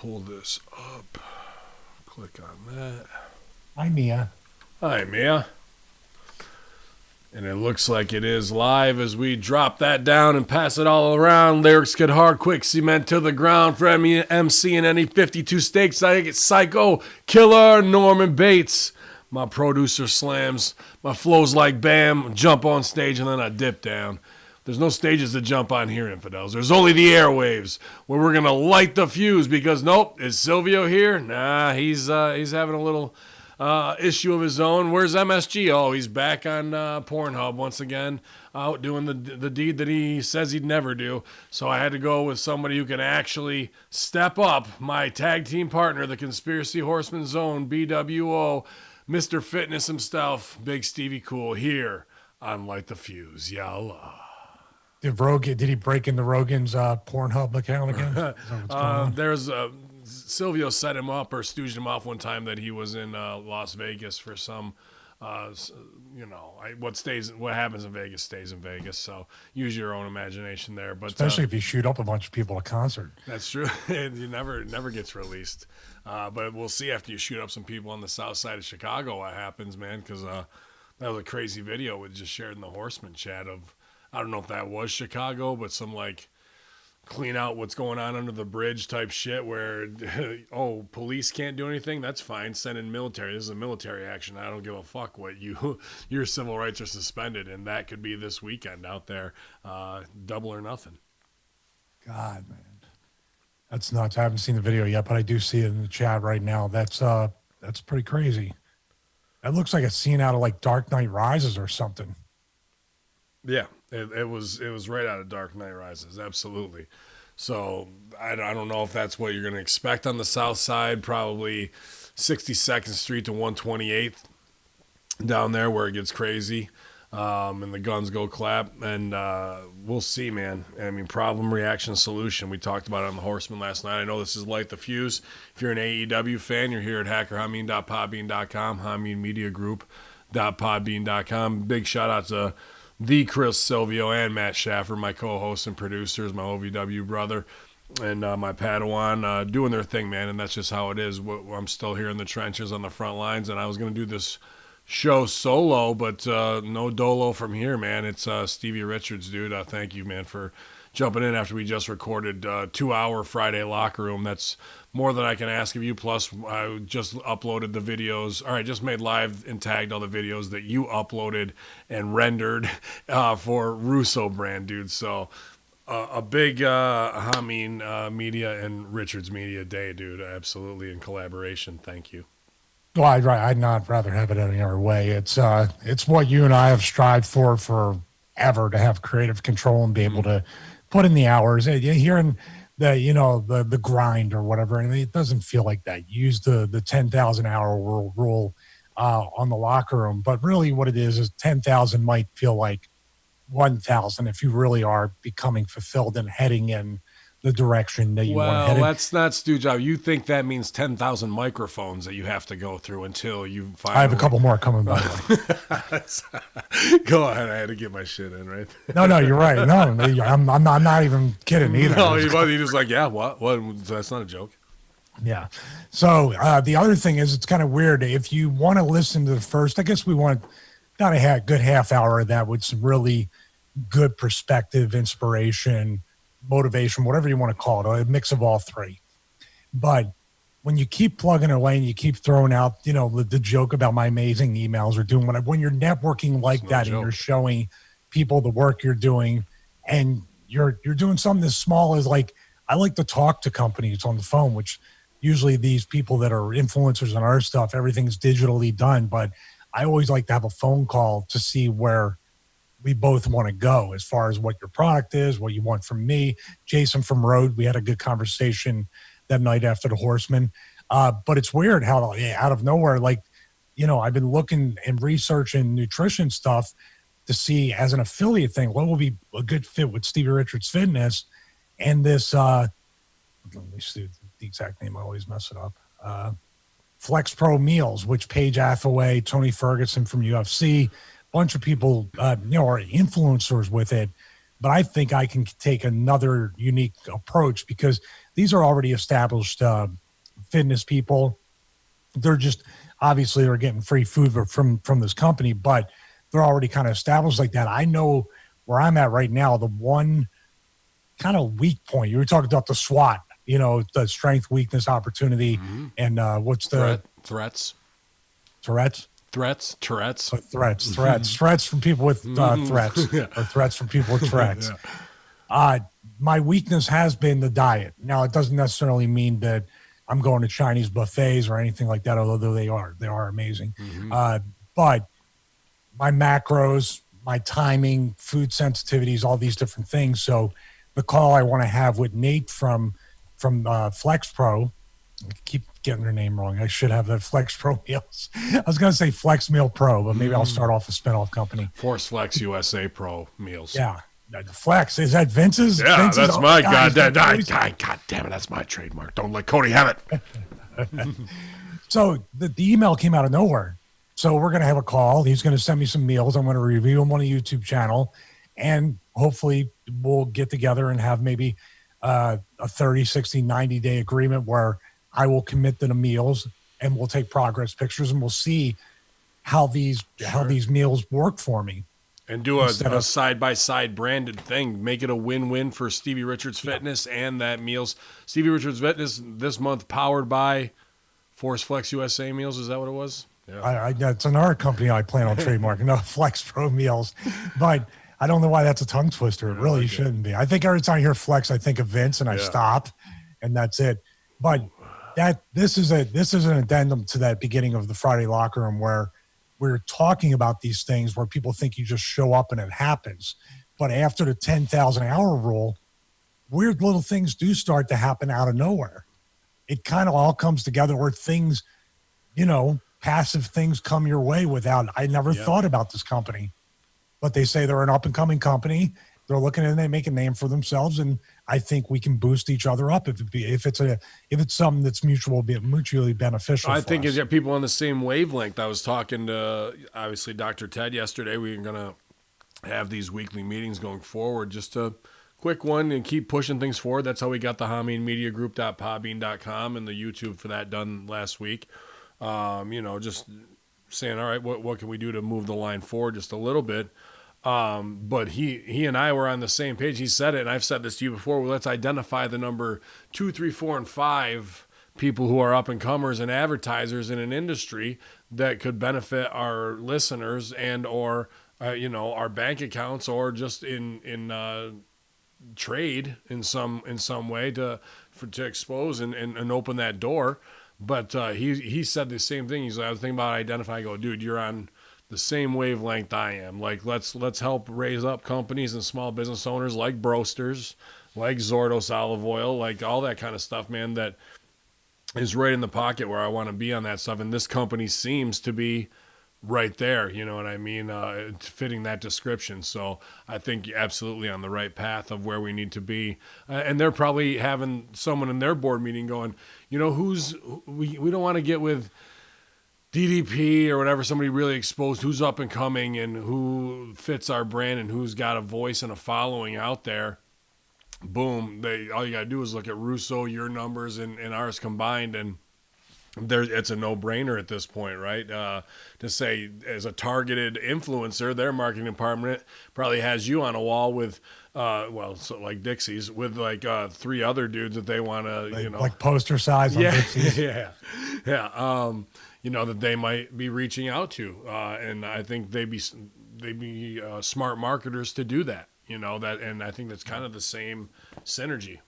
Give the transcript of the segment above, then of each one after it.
pull this up. Click on that. Hi, Mia. Hi, Mia. And it looks like it is live as we drop that down and pass it all around. Lyrics get hard, quick, cement to the ground for MC and any 52 stakes. I get Psycho, Killer, Norman Bates. My producer slams. My flow's like bam, jump on stage, and then I dip down. There's no stages to jump on here, infidels. There's only the airwaves where we're going to light the fuse because, nope, is Silvio here? Nah, he's having a little issue of his own. Where's MSG? Oh, he's back on Pornhub once again, out doing the deed that he says he'd never do. So I had to go with somebody who can actually step up. My tag team partner, the Conspiracy Horseman Zone, BWO, Mr. Fitness himself, Big Stevie Cool, here on Light the Fuse. Yalla. Did he break into Rogan's Pornhub account again? There's Silvio set him up or stooged him off one time that he was in Las Vegas for some, what happens in Vegas stays in Vegas. So use your own imagination there. But especially if you shoot up a bunch of people at a concert. That's true. It never gets released. But we'll see after you shoot up some people on the south side of Chicago what happens, man, because that was a crazy video we just shared in the Horseman chat of, I don't know if that was Chicago, but some like clean out what's going on under the bridge type shit where, oh, police can't do anything. That's fine. Send in military. This is a military action. I don't give a fuck what your civil rights are suspended. And that could be this weekend out there. Double or nothing. God, man. That's nuts. I haven't seen the video yet, but I do see it in the chat right now. That's pretty crazy. That looks like a scene out of like Dark Knight Rises or something. Yeah. It was right out of Dark Knight Rises, absolutely. So I don't know if that's what you're going to expect on the south side, probably 62nd Street to 128th down there where it gets crazy and the guns go clap. And we'll see, man. I mean, problem, reaction, solution. We talked about it on the Horseman last night. I know this is Light the Fuse. If you're an AEW fan, you're here at hackerhamin.podbean.com, HaminMediaGroup.podbean.com. Big shout out to the Chris Silvio and Matt Schaffer, my co-hosts and producers, my OVW brother, and my Padawan, doing their thing, man, and that's just how it is. I'm still here in the trenches on the front lines, and I was going to do this show solo, but no dolo from here, man. It's Stevie Richards, dude. Thank you, man, for jumping in after we just recorded 2-hour Friday Locker Room. That's more than I can ask of you. Plus, I just uploaded the videos. All right, just made live and tagged all the videos that you uploaded and rendered for Russo brand, dude. So a big Hamin Media and Richards Media day, dude. Absolutely in collaboration. Thank you. Well, I'd not rather have it any other way. It's what you and I have strived for forever, to have creative control and be able to put in the hours. Hearing the grind or whatever, and it doesn't feel like that. You use the 10,000 hour rule on the Locker Room, but really what it is 10,000 might feel like 1,000 if you really are becoming fulfilled and heading in the direction that you want to head in. Well, that's not Stu Job. You think that means 10,000 microphones that you have to go through until you finally... I have a couple more coming by. Go ahead. I had to get my shit in, right? No, you're right. No, I'm not even kidding either. No, you're just like, yeah, what? That's not a joke. Yeah. So the other thing is, it's kind of weird. If you want to listen to the first, I guess we want about a good half hour of that with some really good perspective, inspiration, motivation, whatever you want to call it, a mix of all three. But when you keep plugging away and you keep throwing out, the joke about my amazing emails or doing when you're networking like that and you're showing people the work you're doing and you're doing something as small as like, I like to talk to companies on the phone, which usually these people that are influencers on our stuff, everything's digitally done. But I always like to have a phone call to see where we both want to go as far as what your product is, what you want from me. Jason from Road, we had a good conversation that night after the Horseman. But it's weird how out of nowhere, I've been looking and researching nutrition stuff to see as an affiliate thing, what will be a good fit with Stevie Richards Fitness. And this, let me see the exact name, I always mess it up. Flex Pro Meals, which Paige Hathaway, Tony Ferguson from UFC, bunch of people, are influencers with it. but I think I can take another unique approach because these are already established fitness people. They're just obviously they're getting free food from this company, but they're already kind of established like that. I know where I'm at right now. The one kind of weak point you were talking about the SWOT, the strength, weakness, opportunity, and what's the threats? Tourette's. Threats from people with threats, or threats from people with Tourette's. My weakness has been the diet. Now, it doesn't necessarily mean that I'm going to Chinese buffets or anything like that, although they are amazing. But my macros, my timing, food sensitivities, all these different things. So the call I want to have with Nate from Flex Pro, I keep getting their name wrong. I should have the Flex Pro meals. I was going to say Flex Meal Pro, but maybe I'll start off a spinoff company. Force Flex USA Pro meals. Yeah. Flex, is that Vince's? Yeah, Vince's? that's my God damn it, that's my trademark. Don't let Cody have it. So the email came out of nowhere. So we're going to have a call. He's going to send me some meals. I'm going to review them on a YouTube channel, and hopefully we'll get together and have maybe a 30, 60, 90-day agreement where I will commit to the meals and we'll take progress pictures and we'll see how these meals work for me. And do a side-by-side branded thing. Make it a win-win for Stevie Richards Fitness and that meals. Stevie Richards Fitness this month powered by Force Flex USA meals. Is that what it was? Yeah. It's another company I plan on trademarking, no Flex Pro meals. But I don't know why that's a tongue twister. It really shouldn't be. I think every time I hear Flex, I think of Vince and I stop, and that's it. But this is an addendum to that beginning of the Friday Locker Room where we're talking about these things where people think you just show up and it happens. But after the 10,000 hour rule, weird little things do start to happen out of nowhere. It kind of all comes together where things, passive things come your way without, I never thought about this company, but they say they're an up and coming company. They're looking and they make a name for themselves. And I think we can boost each other up if it's something that's mutually beneficial. I think it's people on the same wavelength. I was talking to obviously Dr. Ted yesterday. We're going to have these weekly meetings going forward, just a quick one and keep pushing things forward. That's how we got the Hamin Media Group.podbean.com and the YouTube for that done last week. Just saying, all right, what can we do to move the line forward just a little bit? But he and I were on the same page. He said it, and I've said this to you before. Well, let's identify the number 2, 3, 4, and 5 people who are up and comers and advertisers in an industry that could benefit our listeners and or our bank accounts or just in trade in some way to expose and open that door. But he said the same thing. He's like, I was thinking about identifying. I go, dude, you're on the same wavelength I am. Like, let's help raise up companies and small business owners like Brosters, like Zordos Olive Oil, like all that kind of stuff, man, that is right in the pocket where I want to be on that stuff. And this company seems to be right there, you know what I mean, fitting that description. So I think you're absolutely on the right path of where we need to be. And they're probably having someone in their board meeting going, we don't want to get with DDP or whatever, somebody really exposed who's up and coming and who fits our brand and who's got a voice and a following out there. Boom. All you got to do is look at Russo, your numbers and ours combined, and it's a no-brainer at this point, right? To say as a targeted influencer, their marketing department probably has you on a wall with, like Dixie's, with like 3 other dudes that they want to, like poster size on Dixie's. Yeah. That they might be reaching out to, and I think they'd be smart marketers to do that. And I think that's kind of the same synergy.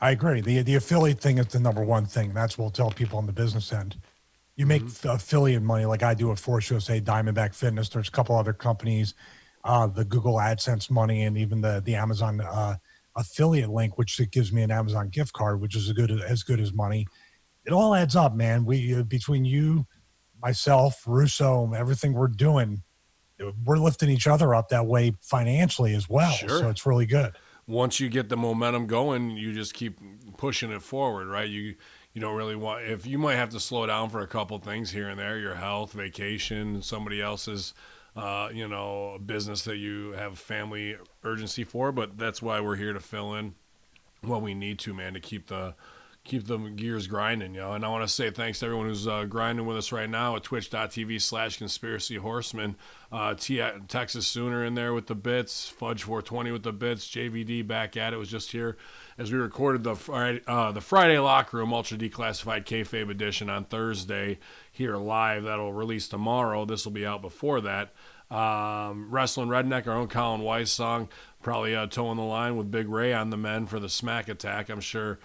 I agree. The affiliate thing is the number one thing. That's what we'll tell people on the business end. You make affiliate money like I do at Force USA, Diamondback Fitness. There's a couple other companies, the Google AdSense money, and even the Amazon affiliate link, which gives me an Amazon gift card, which is as good as money. It all adds up, man. We between you, myself, Russo, everything we're doing, we're lifting each other up that way financially as well. Sure. So it's really good. Once you get the momentum going, you just keep pushing it forward, right? You don't really want, if you might have to slow down for a couple things here and there, your health, vacation, somebody else's a business that you have family urgency for, but that's why we're here to fill in what we need to, man, to keep the gears grinding, And I want to say thanks to everyone who's grinding with us right now at twitch.tv/conspiracy horseman. Texas Sooner in there with the bits, Fudge 420 with the bits, JVD back at it, was just here as we recorded the Friday Locker Room Ultra Declassified Kayfabe edition on Thursday here live. That'll release tomorrow. This will be out before that. Wrestling Redneck, our own Colin Weiss song, probably towing the line with Big Ray on the men for the smack attack. I'm sure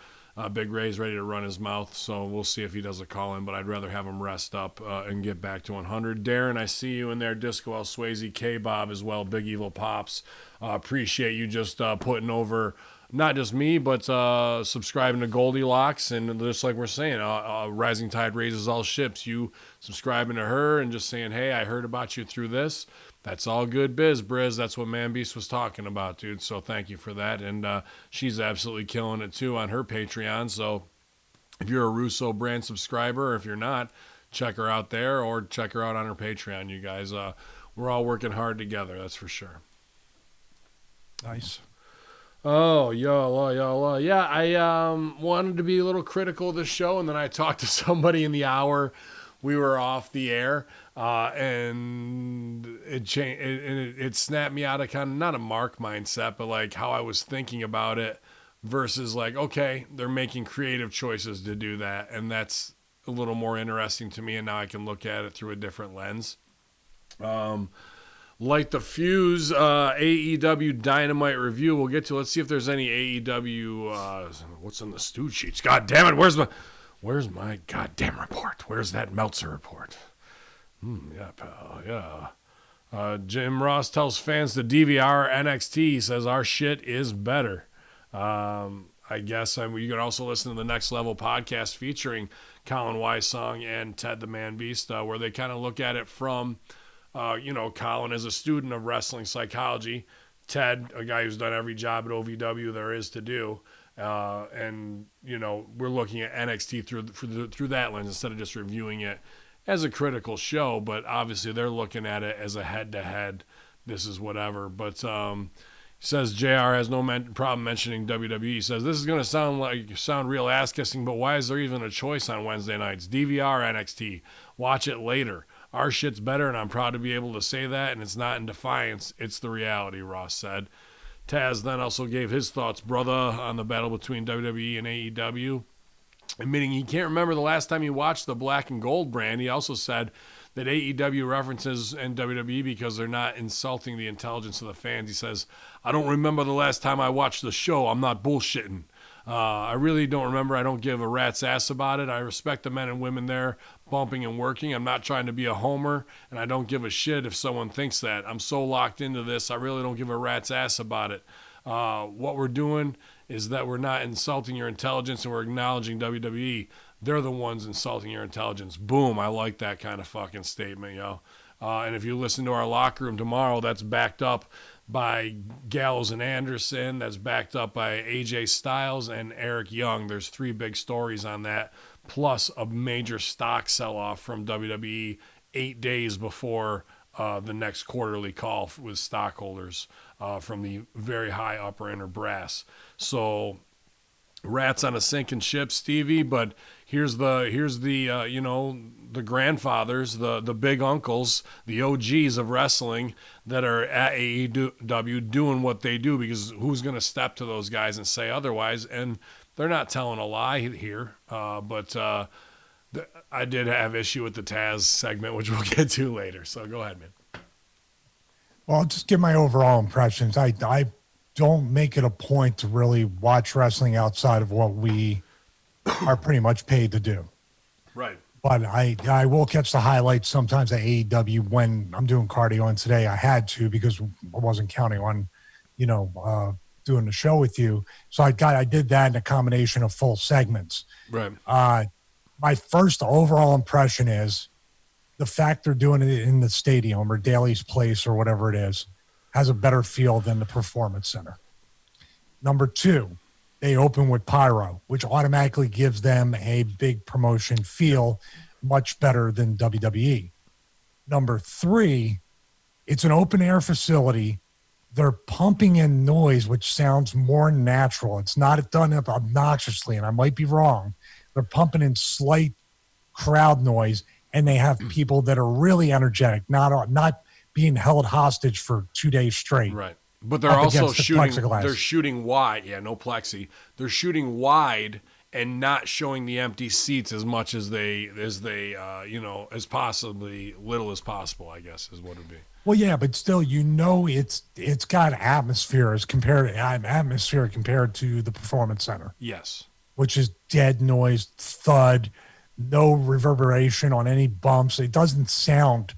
Big Ray's ready to run his mouth, so we'll see if he does a call-in, but I'd rather have him rest up and get back to 100. Darren, I see you in there. Disco El Swayze, K-Bob as well, Big Evil Pops. Appreciate you just putting over not just me, but subscribing to Goldilocks, and just like we're saying, rising tide raises all ships. You subscribing to her and just saying, hey, I heard about you through this. That's all good biz, Briz. That's what Man Beast was talking about, dude. So thank you for that. And she's absolutely killing it, too, on her Patreon. So if you're a Russo brand subscriber, or if you're not, check her out there or check her out on her Patreon, you guys. We're all working hard together, that's for sure. Nice. Oh, yo. Yeah, I wanted to be a little critical of the show, and then I talked to somebody in the hour we were off the air, and it changed. It snapped me out of kind of not a Mark mindset, but like how I was thinking about it versus like, okay, they're making creative choices to do that, and that's a little more interesting to me, and now I can look at it through a different lens. Like the Fuse AEW Dynamite review, we'll get to. Let's see if there's any AEW. What's on the stooge sheets? God damn it! Where's my goddamn report? Where's that Meltzer report? Yeah, pal. Yeah. Jim Ross tells fans to DVR NXT. He says our shit is better. I guess you can also listen to the Next Level podcast featuring Colin Wysong and Ted the Man Beast, where they kind of look at it from, Colin is a student of wrestling psychology. Ted, a guy who's done every job at OVW there is to do. And we're looking at NXT through that lens instead of just reviewing it as a critical show. But obviously they're looking at it as a head-to-head. This is whatever. But he says JR has no problem mentioning WWE. He says this is going to sound real ass-kissing, but why is there even a choice on Wednesday nights? DVR NXT. Watch it later. Our shit's better, and I'm proud to be able to say that, and it's not in defiance. It's the reality, Ross said. Taz then also gave his thoughts, brother, on the battle between WWE and AEW, admitting he can't remember the last time he watched the Black and Gold brand. He also said that AEW references and WWE because they're not insulting the intelligence of the fans. He says, I don't remember the last time I watched the show. I'm not bullshitting. I really don't remember. I don't give a rat's ass about it. I respect the men and women there bumping and working. I'm not trying to be a homer, and I don't give a shit if someone thinks that. I'm so locked into this, I really don't give a rat's ass about it. What we're doing is that we're not insulting your intelligence, and we're acknowledging WWE. They're the ones insulting your intelligence. Boom, I like that kind of fucking statement, yo. And if you listen to our locker room tomorrow, that's backed up by Gallows and Anderson. That's backed up by AJ Styles and Eric Young. There's 3 big stories on that, plus a major stock sell-off from WWE 8 days before the next quarterly call with stockholders from the very high upper inner brass. So rats on a sinking ship, Stevie, but here's the the grandfathers, the big uncles, the OGs of wrestling that are at AEW doing what they do, because who's going to step to those guys and say otherwise? And they're not telling a lie here, but I did have issue with the Taz segment, which we'll get to later. So go ahead, man. Well, I'll just give my overall impressions. I don't make it a point to really watch wrestling outside of what we are pretty much paid to do. Right. But I will catch the highlights sometimes at AEW when I'm doing cardio, and today I had to because I wasn't counting on, doing the show with you. So I did that in a combination of full segments. Right. My first overall impression is the fact they're doing it in the stadium or Daly's Place or whatever it is has a better feel than the Performance Center. Number 2, they open with pyro, which automatically gives them a big promotion feel, much better than WWE. Number 3, It's an open air facility. They're pumping in noise, which sounds more natural. It's not done up obnoxiously, and I might be wrong. They're pumping in slight crowd noise, and they have people that are really energetic, not being held hostage for 2 days straight. Right. But they're also they're shooting wide. Yeah, no plexi. They're shooting wide and not showing the empty seats as much as they as possibly little as possible, I guess is what it'd be. Well, yeah, but still, it's got atmosphere compared to the Performance Center. Yes. Which is dead noise, thud, no reverberation on any bumps. It doesn't sound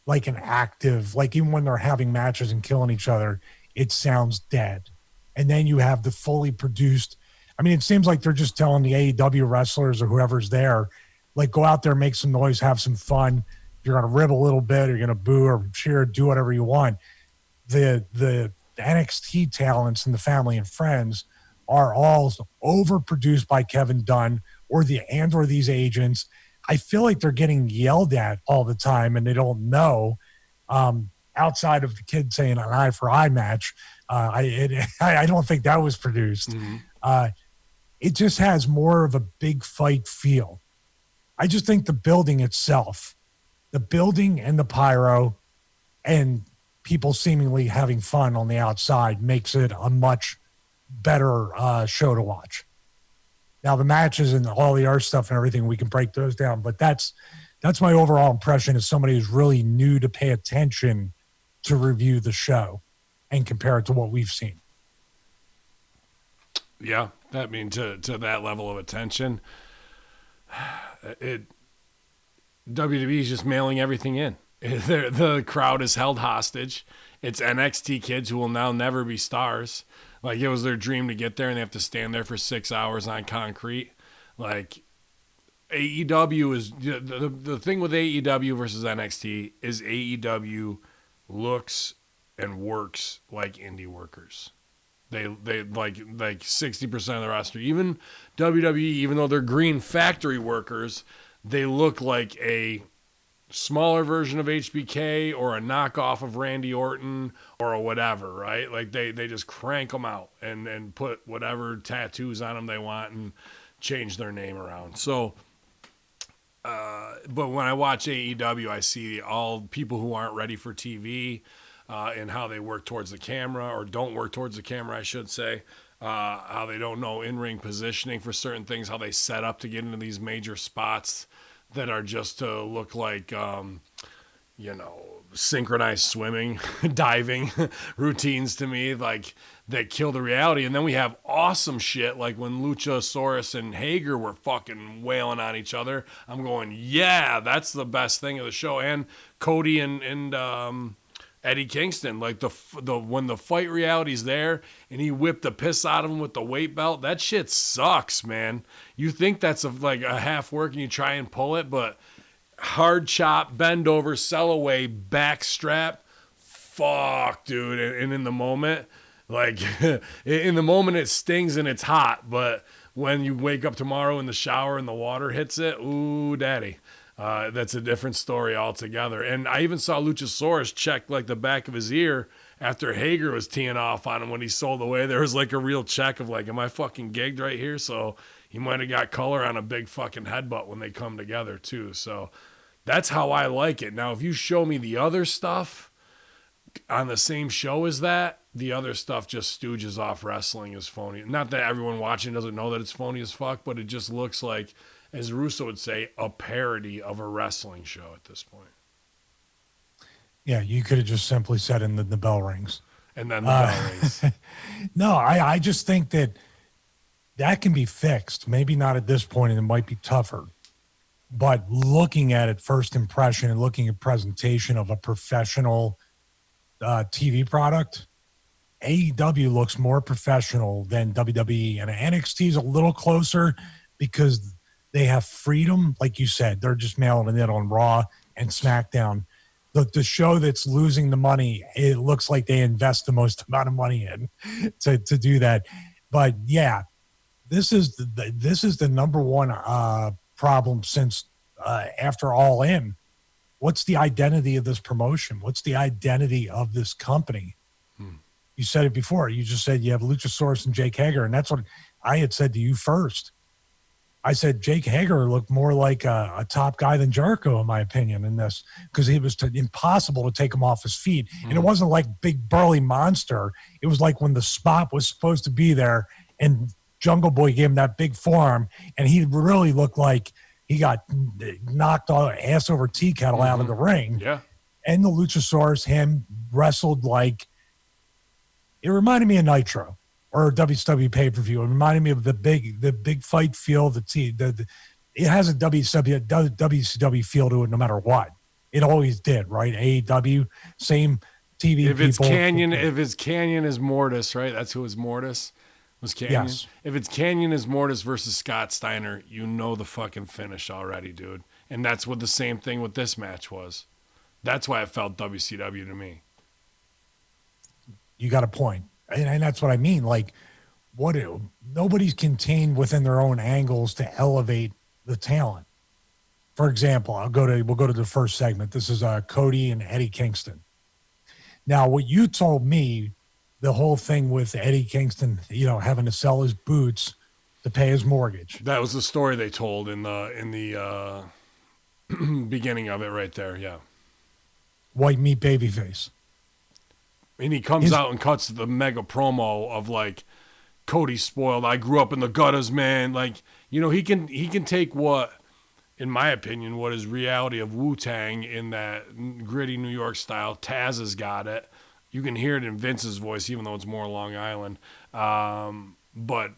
like an active, like even when they're having matches and killing each other, it sounds dead. And then you have the fully produced. I mean, it seems like they're just telling the AEW wrestlers or whoever's there, like, go out there, make some noise, have some fun. You're going to rib a little bit, or you're going to boo or cheer, do whatever you want. The NXT talents and the family and friends are all overproduced by Kevin Dunn or these agents. I feel like they're getting yelled at all the time, and they don't know. Outside of the kid saying an eye for eye match, I don't think that was produced. Mm-hmm. It just has more of a big fight feel. I just think the building itself, the building and the pyro and people seemingly having fun on the outside makes it a much better show to watch. Now, the matches and all the art stuff and everything, we can break those down, but that's my overall impression as somebody who's really new to pay attention to review the show and compare it to what we've seen. Yeah, that means to that level of attention, WWE is just mailing everything in. The crowd is held hostage. It's NXT kids who will now never be stars. Like, it was their dream to get there, and they have to stand there for 6 hours on concrete. Like, AEW is the thing with AEW versus NXT is AEW looks and works like indie workers. They like 60% of the roster. Even WWE, even though they're green factory workers, they look like a smaller version of HBK or a knockoff of Randy Orton or whatever, right? Like they just crank them out and put whatever tattoos on them they want and change their name around. So, but when I watch AEW, I see all people who aren't ready for TV and how they work towards the camera or don't work towards the camera, I should say. How they don't know in-ring positioning for certain things, how they set up to get into these major spots that are just to look like, synchronized swimming, diving routines to me, like that kill the reality. And then we have awesome shit like when Luchasaurus and Hager were fucking wailing on each other. I'm going, yeah, that's the best thing of the show. And Cody and Eddie Kingston, like the when the fight reality's there and he whipped the piss out of him with the weight belt, that shit sucks, man. You think that's like a half work and you try and pull it, but hard chop, bend over, sell away, back strap, fuck, dude. And in the moment, like in the moment it stings and it's hot, but when you wake up tomorrow in the shower and the water hits it, ooh, daddy. That's a different story altogether. And I even saw Luchasaurus check like the back of his ear after Hager was teeing off on him when he sold away. There was like a real check of like, am I fucking gigged right here? So he might have got color on a big fucking headbutt when they come together too. So that's how I like it. Now, if you show me the other stuff on the same show as that, the other stuff just stooges off wrestling as phony. Not that everyone watching doesn't know that it's phony as fuck, but it just looks like, as Russo would say, a parody of a wrestling show at this point. Yeah, you could have just simply said in the bell rings. And then the bell rings. No, I just think that can be fixed. Maybe not at this point, and it might be tougher. But looking at it first impression and looking at presentation of a professional TV product, AEW looks more professional than WWE. And NXT is a little closer because they have freedom. Like you said, they're just mailing it on Raw and SmackDown. The show that's losing the money, it looks like they invest the most amount of money in to do that. But yeah, this is the number one problem since after All In what's the identity of this promotion? What's the identity of this company? You said it before. You just said you have Luchasaurus and Jake Hager, and that's what I had said to you first. I said Jake Hager looked more like a top guy than Jericho, in my opinion, in this, because it was impossible to take him off his feet. And it wasn't like big burly monster. It was like when the spot was supposed to be there and Jungle Boy gave him that big forearm, and he really looked like he got knocked ass over tea kettle out of the ring. Yeah. And the Luchasaurus, him, wrestled like, it reminded me of Nitro or WCW pay-per-view. It reminded me of the big fight feel. It has a WCW feel to it no matter what. It always did, right? AEW, same TV if people. If it's Canyon is Mortis, right? That's who is Mortis. Was Canyon? Yes. If it's Canyon is Mortis versus Scott Steiner, you know the fucking finish already, dude. And that's what the same thing with this match was. That's why it felt WCW to me. You got a point. And that's what I mean. Like, nobody's contained within their own angles to elevate the talent. For example, we'll go to the first segment. This is Cody and Eddie Kingston. Now, what you told me, the whole thing with Eddie Kingston, having to sell his boots to pay his mortgage. That was the story they told in the beginning of it right there, yeah. White meat babyface. And he comes out and cuts the mega promo of like, Cody's spoiled. I grew up in the gutters, man. Like, he can take what, in my opinion, what is reality of Wu-Tang in that gritty New York style. Taz has got it. You can hear it in Vince's voice, even though it's more Long Island. But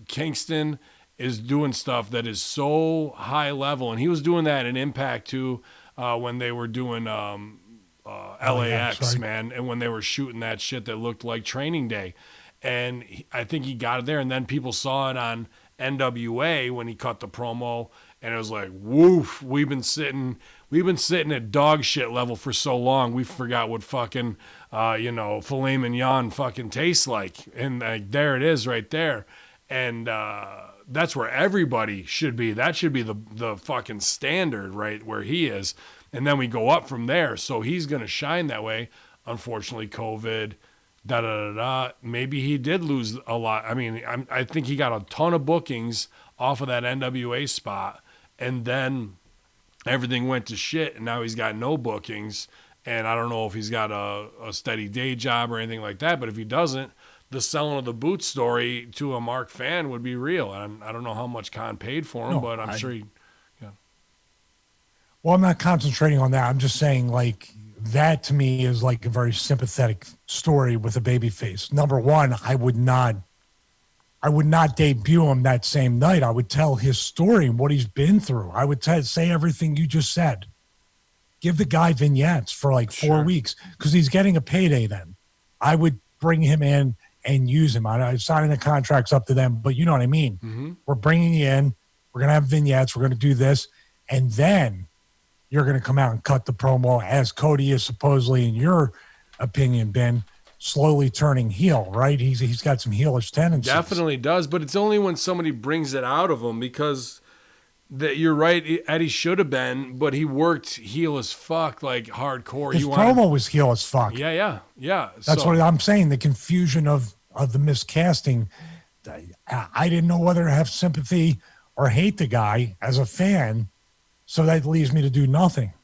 Kingston is doing stuff that is so high level. And he was doing that in Impact, too, when they were doing LAX, right. man. And when they were shooting that shit that looked like Training Day. And I think he got it there. And then people saw it on NWA when he cut the promo. And it was like, woof, we've been sitting at dog shit level for so long. We forgot what fucking, filet mignon fucking tastes like. And there it is right there. And that's where everybody should be. That should be the fucking standard, right, where he is. And then we go up from there. So he's going to shine that way. Unfortunately, COVID, maybe he did lose a lot. I mean, I think he got a ton of bookings off of that NWA spot. And then everything went to shit, and now he's got no bookings. And I don't know if he's got a steady day job or anything like that. But if he doesn't, the selling of the boot story to a Mark fan would be real. And I don't know how much Khan paid for him, but I'm sure he... Yeah. Well, I'm not concentrating on that. I'm just saying, like, that to me is like a very sympathetic story with a baby face. Number one, I would not debut him that same night. I would tell his story and what he's been through. I would say everything you just said. Give the guy vignettes for like 4 weeks because he's getting a payday then. I would bring him in and use him. I'm signing the contracts up to them, but you know what I mean? Mm-hmm. We're bringing you in. We're going to have vignettes. We're going to do this. And then you're going to come out and cut the promo as Cody is supposedly, in your opinion, Ben, slowly turning heel, right? He's got some heelish tendencies. Definitely does, but it's only when somebody brings it out of him because you're right, Eddie should have been, but he worked heel as fuck, like hardcore. His promo was heel as fuck. Yeah. That's what I'm saying, the confusion of the miscasting. I didn't know whether to have sympathy or hate the guy as a fan, so that leaves me to do nothing.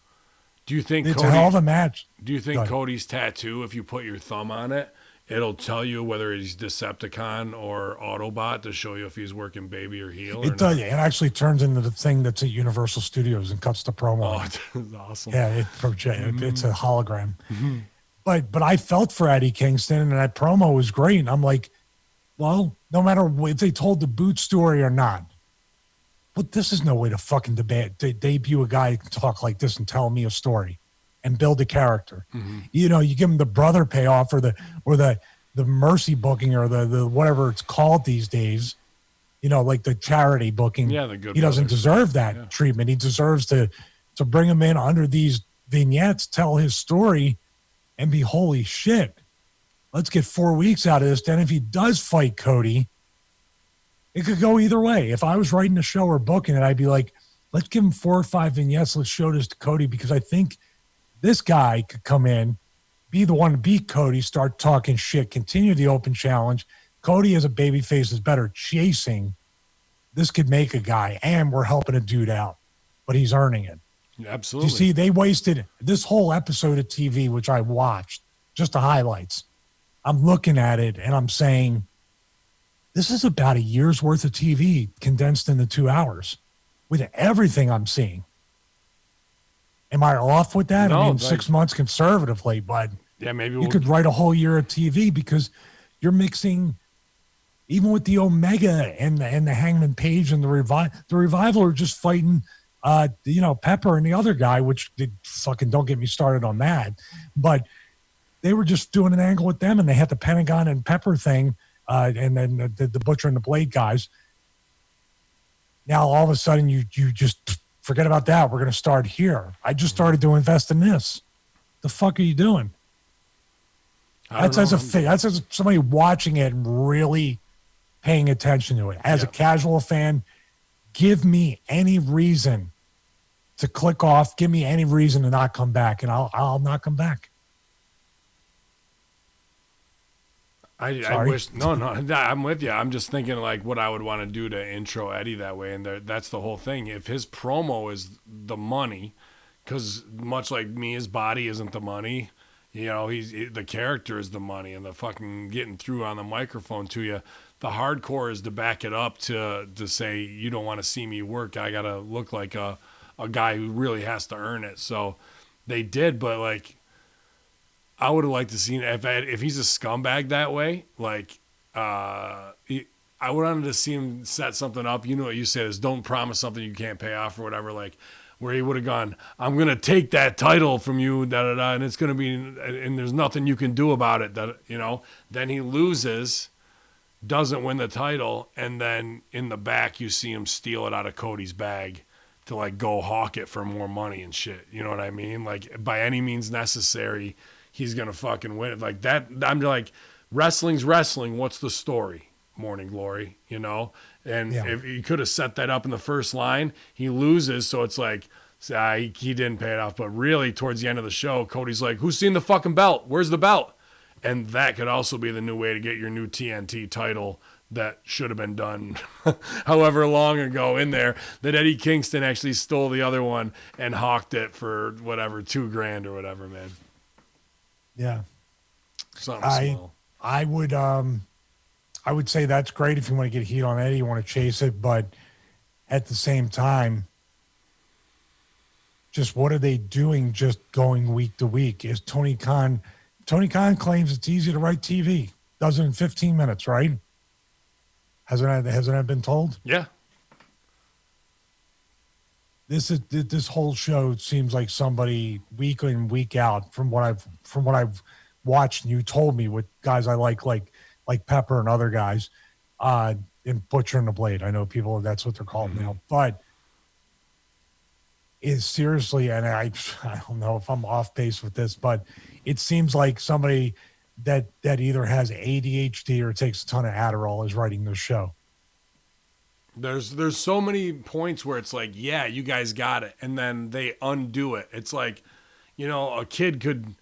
Do you think it's a hell of a match? Do you think Cody's tattoo, if you put your thumb on it, it'll tell you whether he's Decepticon or Autobot to show you if he's working baby or heel? It does. It actually turns into the thing that's at Universal Studios and cuts the promo. Oh, it's awesome. Yeah, it's a hologram. Mm-hmm. But I felt for Eddie Kingston, and that promo was great. And I'm like, well, no matter if they told the boot story or not, but this is no way to fucking debut a guy who can talk like this and tell me a story and build a character. Mm-hmm. You give him the brother payoff or the mercy booking or the whatever it's called these days, like the charity booking. Yeah, the good. He doesn't deserve that treatment. He deserves to bring him in under these vignettes, tell his story, and be holy shit. Let's get 4 weeks out of this. Then if he does fight Cody, it could go either way. If I was writing a show or booking it, I'd be like, Let's give him 4 or 5 vignettes. Let's show this to Cody because I think this guy could come in, be the one to beat Cody, start talking shit, continue the open challenge. Cody as a babyface is better chasing. This could make a guy, and we're helping a dude out, but he's earning it. Absolutely. You see, they wasted this whole episode of TV, which I watched, just the highlights. I'm looking at it, and I'm saying, this is about a year's worth of TV condensed into 2 hours with everything I'm seeing. Am I off with that? No, I mean, 6 months conservatively, but yeah, maybe you could write a whole year of TV because you're mixing, even with the Omega and the Hangman Page and the Revival are just fighting, Pepper and the other guy, which fucking don't get me started on that. But they were just doing an angle with them, and they had the Pentagon and Pepper thing, and then the Butcher and the Blade guys. Now all of a sudden you just forget about that. We're going to start here. I just started to invest in this. The fuck are you doing? That's as somebody watching it and really paying attention to it. As a casual fan, give me any reason to click off. Give me any reason to not come back, and I'll not come back. I wish no, I'm with you. I'm just thinking like what I would want to do to intro Eddie that way, and that's the whole thing. If his promo is the money, because much like me, his body isn't the money. The character is the money, and the fucking getting through on the microphone to you. The hardcore is to back it up to say you don't want to see me work. I gotta look like a guy who really has to earn it. So they did, but like. I would have liked to see if he's a scumbag that way. Like, I wanted to see him set something up. You know what you said is don't promise something you can't pay off or whatever. Like, where he would have gone, I'm gonna take that title from you, and it's gonna be, and there's nothing you can do about it. Then he loses, doesn't win the title, and then in the back you see him steal it out of Cody's bag to like go hawk it for more money and shit. You know what I mean? Like by any means necessary. He's going to fucking win it. Like that, I'm like, wrestling's wrestling. What's the story? Morning Glory, And if he could have set that up in the first line, he loses. So it's like, he didn't pay it off. But really, towards the end of the show, Cody's like, who's seen the fucking belt? Where's the belt? And that could also be the new way to get your new TNT title that should have been done however long ago in there, that Eddie Kingston actually stole the other one and hawked it for whatever, $2,000 or whatever, man. Yeah. Something small. I would say that's great if you want to get heat on Eddie, you want to chase it, but at the same time, just what are they doing just going week to week? Is Tony Khan claims it's easy to write TV. Does it in 15 minutes, right? Hasn't that been told? Yeah. This whole show seems like somebody week in, week out from what I've watched, and you told me with guys I like Pepper and other guys, in Butcher and the Blade. I know people, that's what they're called now, but is seriously, and I don't know if I'm off base with this, but it seems like somebody that either has ADHD or takes a ton of Adderall is writing this show. There's so many points where it's like, yeah, you guys got it, and then they undo it. It's like, a kid could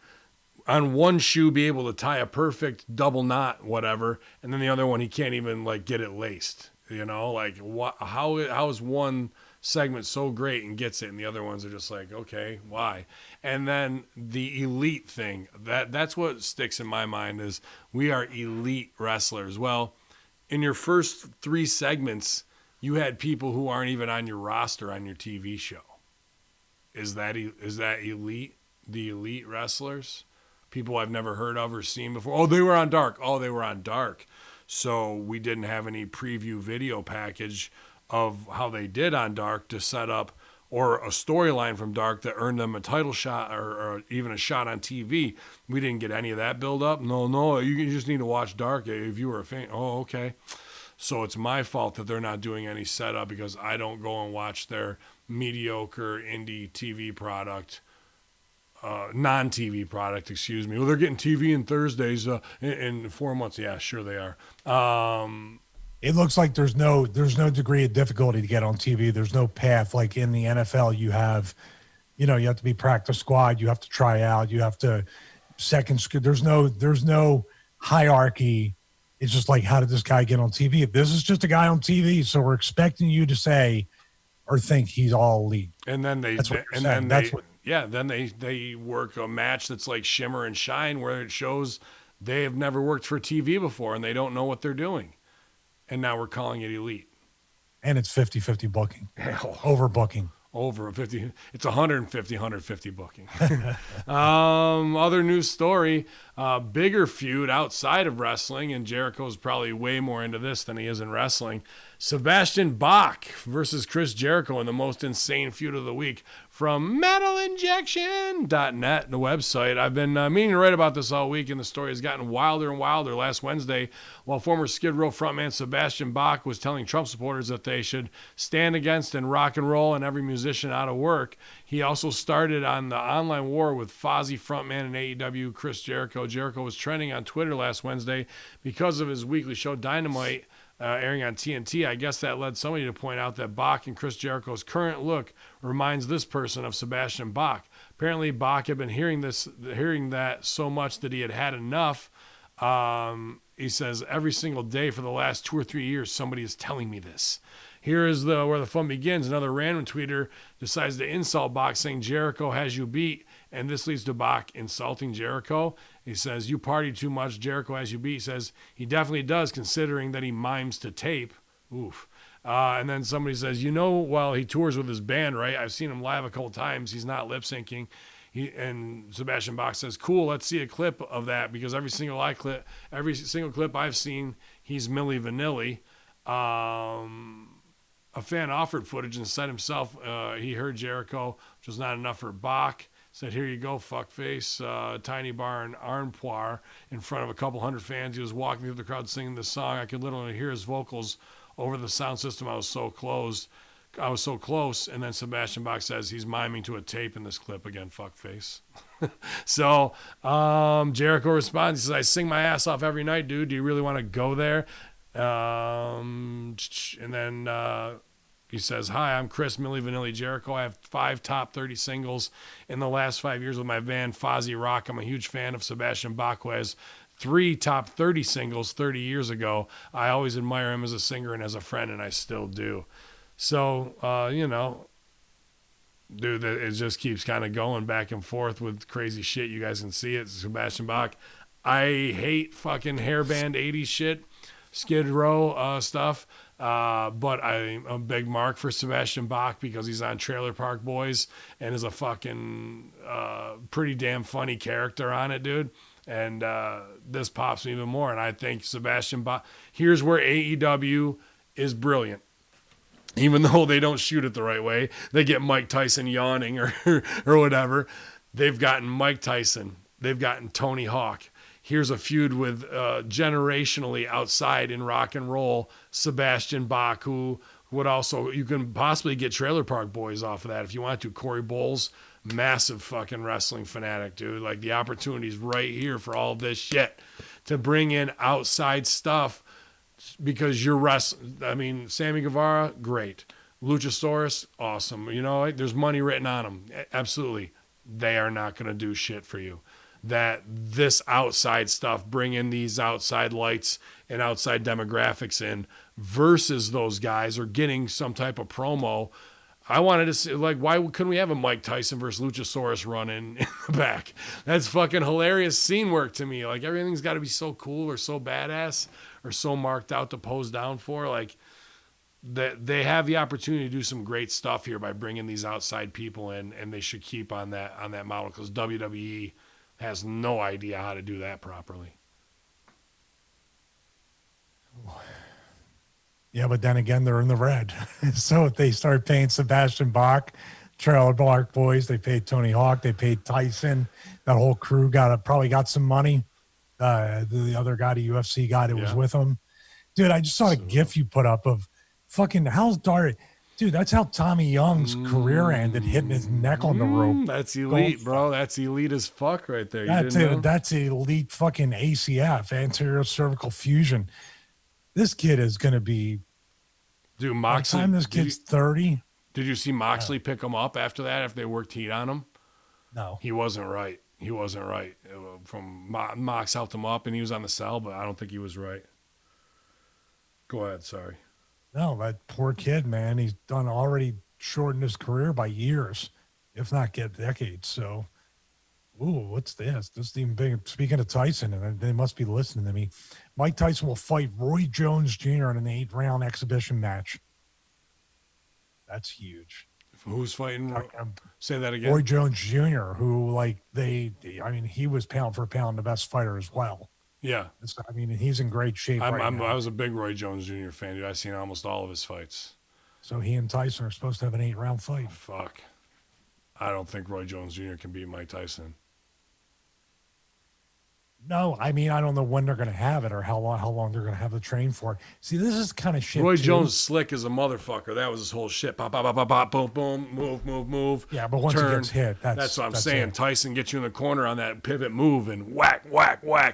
on one shoe be able to tie a perfect double knot, whatever, and then the other one he can't even like get it laced. Like how is one segment so great and gets it, and the other ones are just like, okay, why? And then the elite thing, that's what sticks in my mind is we are elite wrestlers. Well, in your first 3 segments, you had people who aren't even on your roster on your TV show. Is that elite? The elite wrestlers? People I've never heard of or seen before. Oh, they were on Dark. So we didn't have any preview video package of how they did on Dark to set up, or a storyline from Dark that earned them a title shot or even a shot on TV. We didn't get any of that build up. No, you just need to watch Dark if you were a fan. Oh, okay. So it's my fault that they're not doing any setup because I don't go and watch their mediocre indie TV product, non-TV product, excuse me. Well, they're getting TV in Thursdays in 4 months. Yeah, sure they are. it looks like there's no degree of difficulty to get on TV. There's no path like in the NFL. You have, you have to be practice squad. You have to try out. You have to second. There's no hierarchy. It's just like, how did this guy get on TV? If this is just a guy on TV, so we're expecting you to say or think he's all elite. And then they work a match that's like Shimmer and Shine, where it shows they have never worked for TV before and they don't know what they're doing. And now we're calling it elite. And it's 50-50 booking. Hell. Overbooking. Over 50. It's 150 booking. Other news story, bigger feud outside of wrestling, and Jericho's probably way more into this than he is in wrestling. Sebastian Bach versus Chris Jericho in the most insane feud of the week from metalinjection.net, the website. I've been meaning to write about this all week, and the story has gotten wilder and wilder. Last Wednesday, while former Skid Row frontman Sebastian Bach was telling Trump supporters that they should stand against and rock and roll and every musician out of work, he also started on the online war with Fozzy frontman and AEW Chris Jericho. Jericho was trending on Twitter last Wednesday because of his weekly show Dynamite, airing on TNT. I guess that led somebody to point out that Bach and Chris Jericho's current look reminds this person of Sebastian Bach. Apparently, Bach had been hearing that so much that he had had enough. He says, every single day for the last 2 or 3 years, somebody is telling me this. Here is where the fun begins. Another random tweeter decides to insult Bach, saying Jericho has you beat, and this leads to Bach insulting Jericho. He says, you party too much, Jericho has you beat. He says, he definitely does, considering that he mimes to tape. Oof. And then somebody says, while he tours with his band, right? I've seen him live a couple times. He's not lip syncing. And Sebastian Bach says, cool, let's see a clip of that, because every single clip I've seen, he's Milli Vanilli. A fan offered footage and said himself he heard Jericho, which was not enough for Bach. Said, here you go, fuckface. Tiny bar in Arnpoir in front of a couple hundred fans. He was walking through the crowd singing this song. I could literally hear his vocals over the sound system. I was so close. And then Sebastian Bach says he's miming to a tape in this clip again, fuckface. So Jericho responds. He says, I sing my ass off every night, dude. Do you really want to go there? And then he says, hi, I'm Chris Milli Vanilli Jericho. I have 5 top 30 singles in the last 5 years with my band Fozzy Rock. I'm a huge fan of Sebastian Bach, who has 3 top 30 singles 30 years ago. I always admire him as a singer and as a friend, and I still do. So, dude, it just keeps kind of going back and forth with crazy shit. You guys can see it. Sebastian Bach. I hate fucking hairband 80s shit, Skid Row stuff. But I'm a big mark for Sebastian Bach because he's on Trailer Park Boys and is a fucking pretty damn funny character on it, dude. And this pops me even more. And I think Sebastian Bach, here's where AEW is brilliant. Even though they don't shoot it the right way, they get Mike Tyson yawning or whatever. They've gotten Mike Tyson. They've gotten Tony Hawk. Here's a feud with generationally outside in rock and roll, Sebastian Bach, who would also, you can possibly get Trailer Park Boys off of that if you want to. Corey Bowles, massive fucking wrestling fanatic, dude. Like, the opportunity's right here for all of this shit to bring in outside stuff because you're wrestling. I mean, Sammy Guevara, great. Luchasaurus, awesome. There's money written on them. Absolutely. They are not going to do shit for you. That this outside stuff, bring in these outside lights and outside demographics in versus those guys or getting some type of promo. I wanted to see, like, why couldn't we have a Mike Tyson versus Luchasaurus run in the back? That's fucking hilarious scene work to me. Like, everything's got to be so cool or so badass or so marked out to pose down for. Like, they have the opportunity to do some great stuff here by bringing these outside people in, and they should keep on that model because WWE has no idea how to do that properly. Yeah, but then again, they're in the red. So if they start paying Sebastian Bach, Trailer Park Boys, they paid Tony Hawk, they paid Tyson. That whole crew probably got some money. The other guy, the UFC guy that was with him. Dude, I just saw a GIF you put up of fucking, how's Darby? Dude, that's how Tommy Young's career ended, hitting his neck on the rope. That's elite, bro. That's elite as fuck right there. That's elite fucking ACF, anterior cervical fusion. This kid is going to be, Dude, by the Moxley. time this kid's 30, Did you see Moxley pick him up after that? After they worked heat on him, no. he wasn't right. He wasn't right. From Mox helped him up, and he was on the cell, but I don't think he was right. Go ahead. Sorry. No, that poor kid, man. He's done already shortened his career by years, if not get decades. So, ooh, what's this? This is even big. Speaking of Tyson, and they must be listening to me. Mike Tyson will fight Roy Jones Jr. in an 8-round exhibition match. That's huge. Who's fighting? Say that again. Roy Jones Jr., who he was pound for pound the best fighter as well. Yeah. I mean, he's in great shape now. I was a big Roy Jones Jr. fan, dude. I've seen almost all of his fights. So he and Tyson are supposed to have an 8-round fight. Fuck. I don't think Roy Jones Jr. can beat Mike Tyson. No, I mean, I don't know when they're going to have it or how long they're going to have to train for it. See, this is kind of shit. Roy Jones slick as a motherfucker. That was his whole shit. Pop, pop, pop, pop, pop, boom, boom, move. Yeah, but once he gets hit, that's what I'm saying. It. Tyson gets you in the corner on that pivot move and whack,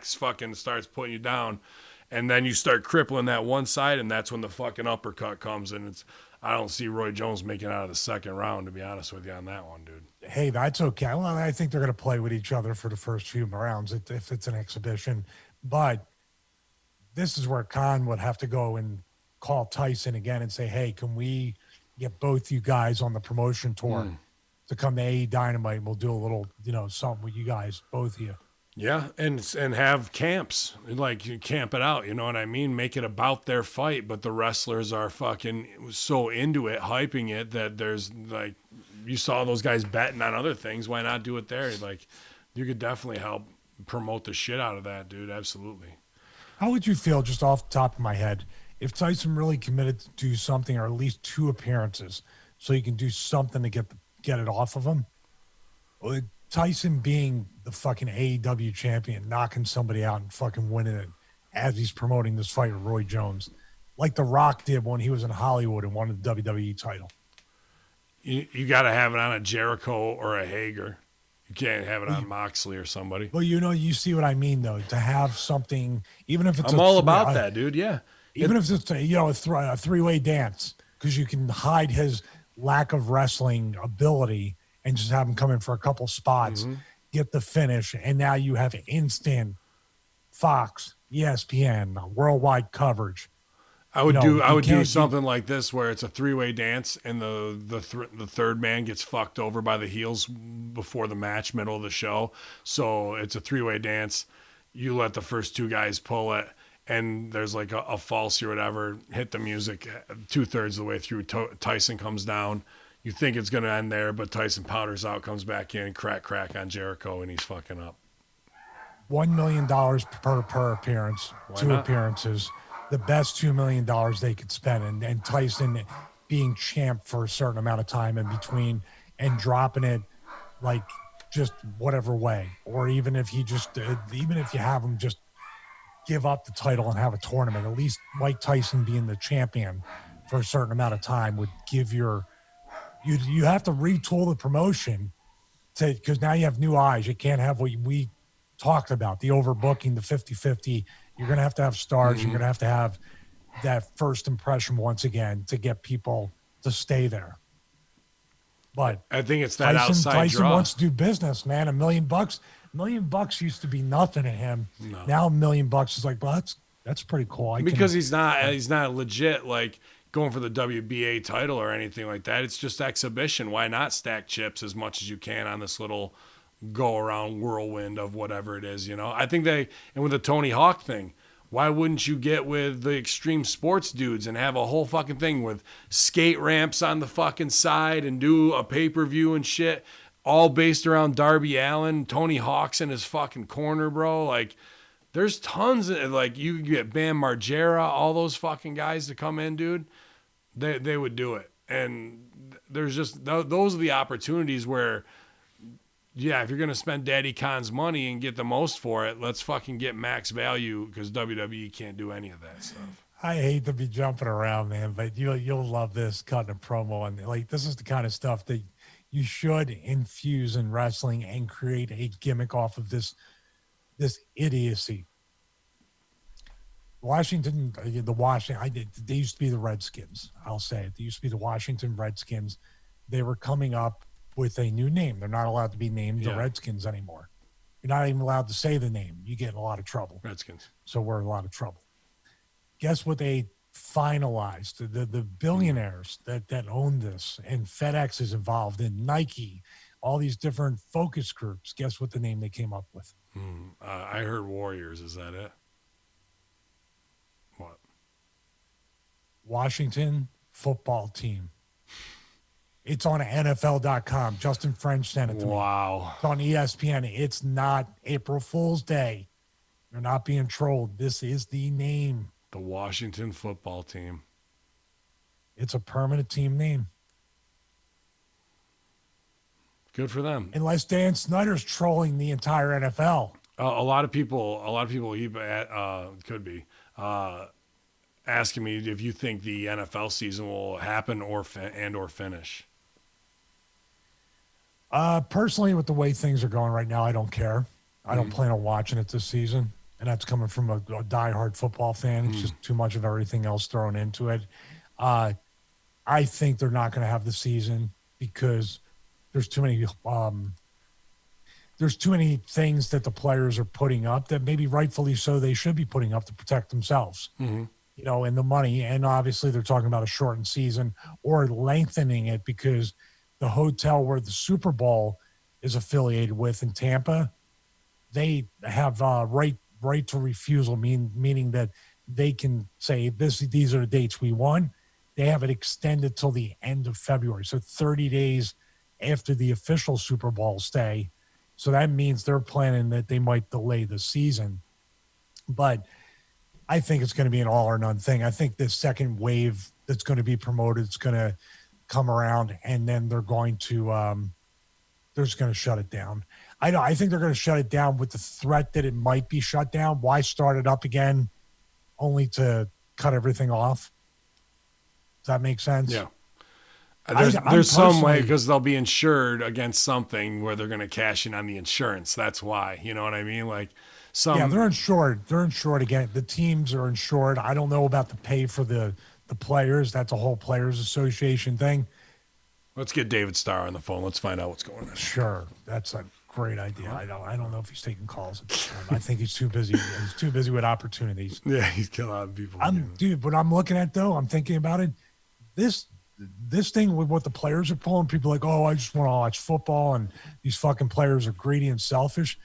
fucking starts putting you down. And then you start crippling that one side, and that's when the fucking uppercut comes. And I don't see Roy Jones making it out of the second round, to be honest with you, on that one, dude. Hey, that's okay. Well, I think they're going to play with each other for the first few rounds if it's an exhibition. But this is where Khan would have to go and call Tyson again and say, hey, can we get both you guys on the promotion tour to come to AEW Dynamite? And we'll do a little, something with you guys, both of you. Yeah, and have camps. Like, you camp it out, you know what I mean? Make it about their fight, but the wrestlers are fucking so into it, hyping it, that there's, like, you saw those guys betting on other things. Why not do it there? Like, you could definitely help promote the shit out of that, dude. Absolutely. How would you feel, just off the top of my head, if Tyson really committed to do something, or at least 2 appearances, so he can do something to get it off of him? Tyson being the fucking AEW champion, knocking somebody out and fucking winning it as he's promoting this fight with Roy Jones, like The Rock did when he was in Hollywood and won the WWE title. You got to have it on a Jericho or a Hager. You can't have it on Moxley or somebody. Well, you see what I mean, though, to have something, even if it's I'm all about that, dude. Yeah. Even if it's a 3-way dance, because you can hide his lack of wrestling ability and just have him come in for a couple spots, get the finish, and now you have instant Fox, ESPN, worldwide coverage. I would do something like this, where it's a 3-way dance, and the third man gets fucked over by the heels before the match, middle of the show. So it's a 3-way dance. You let the first 2 guys pull it, and there's like a false or whatever. Hit the music 2/3 of the way through. Tyson comes down. You think it's going to end there, but Tyson powders out, comes back in, crack on Jericho, and he's fucking up. $1 million per appearance, appearances, the best $2 million they could spend. And Tyson being champ for a certain amount of time in between and dropping it like just whatever way. Or even if you have him just give up the title and have a tournament, at least Mike Tyson being the champion for a certain amount of time would give you have to retool the promotion because now you have new eyes. You can't have what we talked about, the overbooking, the 50-50. You're going to have stars. You're going to have that first impression once again to get people to stay there. But I think it's that outside Tyson draw. wants to do business, man. $1 million. $1 million used to be nothing to him. No. Now $1 million is like, well, that's pretty cool. Because he's not legit, like, going for the WBA title or anything like that. It's just exhibition. Why not stack chips as much as you can on this little go around whirlwind of whatever it is, I think and with the Tony Hawk thing, why wouldn't you get with the extreme sports dudes and have a whole fucking thing with skate ramps on the fucking side and do a pay-per-view and shit, all based around Darby Allin, Tony Hawk's in his fucking corner, bro. Like, there's tons of, like, you can get Bam Margera, all those fucking guys to come in, dude. They would do it. And there's just, those are the opportunities where, yeah, if you're going to spend Daddy Khan's money and get the most for it, let's fucking get max value, because WWE can't do any of that stuff. I hate to be jumping around, man, but you'll love this, cutting a promo. And like, this is the kind of stuff that you should infuse in wrestling and create a gimmick off of this idiocy. Washington, they used to be the Redskins. I'll say it. They used to be the Washington Redskins. They were coming up with a new name. They're not allowed to be named the Redskins anymore. You're not even allowed to say the name. You get in a lot of trouble. Redskins. So we're in a lot of trouble. Guess what they finalized? The billionaires that own this, and FedEx is involved, and Nike, all these different focus groups. Guess what the name they came up with? I heard Warriors. Is that it? What? Washington Football Team. It's on NFL.com. Justin French sent it to me. Wow. It's on ESPN. It's not April Fool's Day. You're not being trolled. This is the name. The Washington Football Team. It's a permanent team name. Good for them. Unless Dan Snyder's trolling the entire NFL. A lot of people could be asking me if you think the NFL season will happen or finish. Personally, with the way things are going right now, I don't care. I don't plan on watching it this season. And that's coming from a diehard football fan. It's just too much of everything else thrown into it. I think they're not going to have the season because there's too many things that the players are putting up that maybe rightfully so they should be putting up to protect themselves. And the money. And obviously they're talking about a shortened season or lengthening it because the hotel where the Super Bowl is affiliated with in Tampa, they have right to refusal, meaning that they can say these are the dates we want. They have it extended till the end of February, so 30 days after the official Super Bowl stay. So that means they're planning that they might delay the season. But I think it's going to be an all or none thing. I think this second wave that's going to be promoted is going to come around, and then they're just going to shut it down. I think they're going to shut it down with the threat that it might be shut down. Why start it up again only to cut everything off? Does that make sense? Yeah. There's some way because they'll be insured against something where they're going to cash in on the insurance. That's why. You know what I mean? Like they're insured. They're insured again. The teams are insured. I don't know about the pay for the players. That's a whole players association thing. Let's get David Starr on the phone. Let's find out what's going on. Sure. That's a great idea. I don't know if he's taking calls at this time. I think he's too busy. He's too busy with opportunities. Yeah, he's killing people. What I'm looking at though, I'm thinking about it. This thing with what the players are pulling, people are like, oh, I just want to watch football, and these fucking players are greedy and selfish.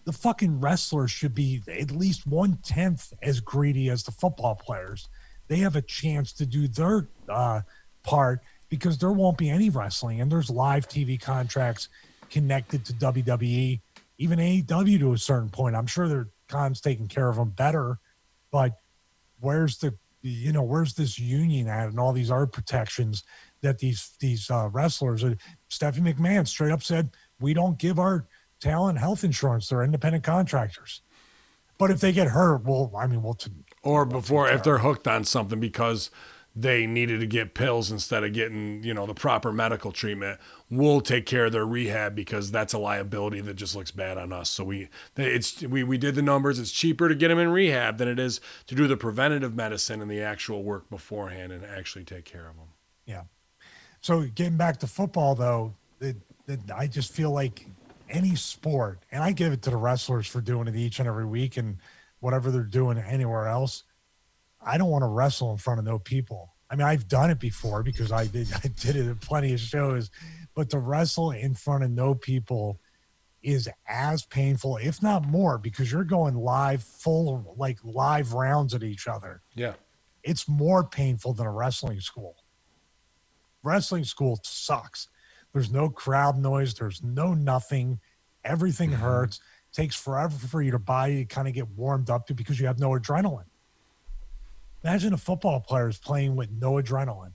The fucking wrestlers should be at least 1/10 as greedy as the football players. They have a chance to do their part because there won't be any wrestling, and there's live TV contracts connected to WWE, even AEW to a certain point. I'm sure their Khan's taking care of them better, but where's this union at and all these other protections that these wrestlers are? Stephanie McMahon straight up said, we don't give our talent health insurance. They're independent contractors. But if they get hurt, if they're hooked on something because they needed to get pills instead of getting, the proper medical treatment, we'll take care of their rehab because that's a liability that just looks bad on us. So we did the numbers. It's cheaper to get them in rehab than it is to do the preventative medicine and the actual work beforehand and actually take care of them. Yeah. So getting back to football though, I just feel like any sport, and I give it to the wrestlers for doing it each and every week and whatever they're doing anywhere else. I don't want to wrestle in front of no people. I mean, I've done it before because I did it at plenty of shows, but to wrestle in front of no people is as painful, if not more, because you're going live rounds at each other. Yeah. It's more painful than a wrestling school. Wrestling school sucks. There's no crowd noise. There's no nothing. Everything hurts. It takes forever for your body to kind of get warmed up to because you have no adrenaline. Imagine a football player is playing with no adrenaline.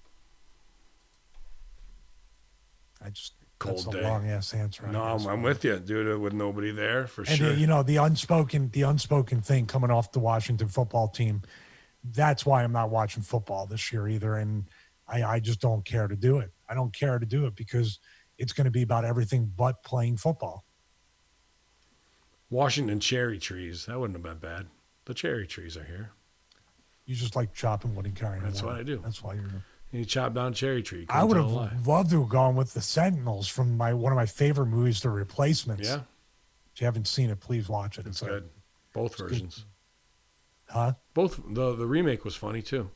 Cold that's a day. Long ass answer. No, I'm with you, dude. With nobody there for and sure. The unspoken thing coming off the Washington football team. That's why I'm not watching football this year either. And I just don't care to do it. I don't care to do it because it's going to be about everything but playing football. Washington cherry trees. That wouldn't have been bad. The cherry trees are here. You just like chopping wood and carrying That's water. what I do. That's why you're. He chopped down cherry tree. I would Couldn't tell a lie. have loved to have gone with the Sentinels from one of my favorite movies, The Replacements. Yeah, If you haven't seen it, please watch it. it's good. Both versions. Good. Huh? Both the remake was funny too.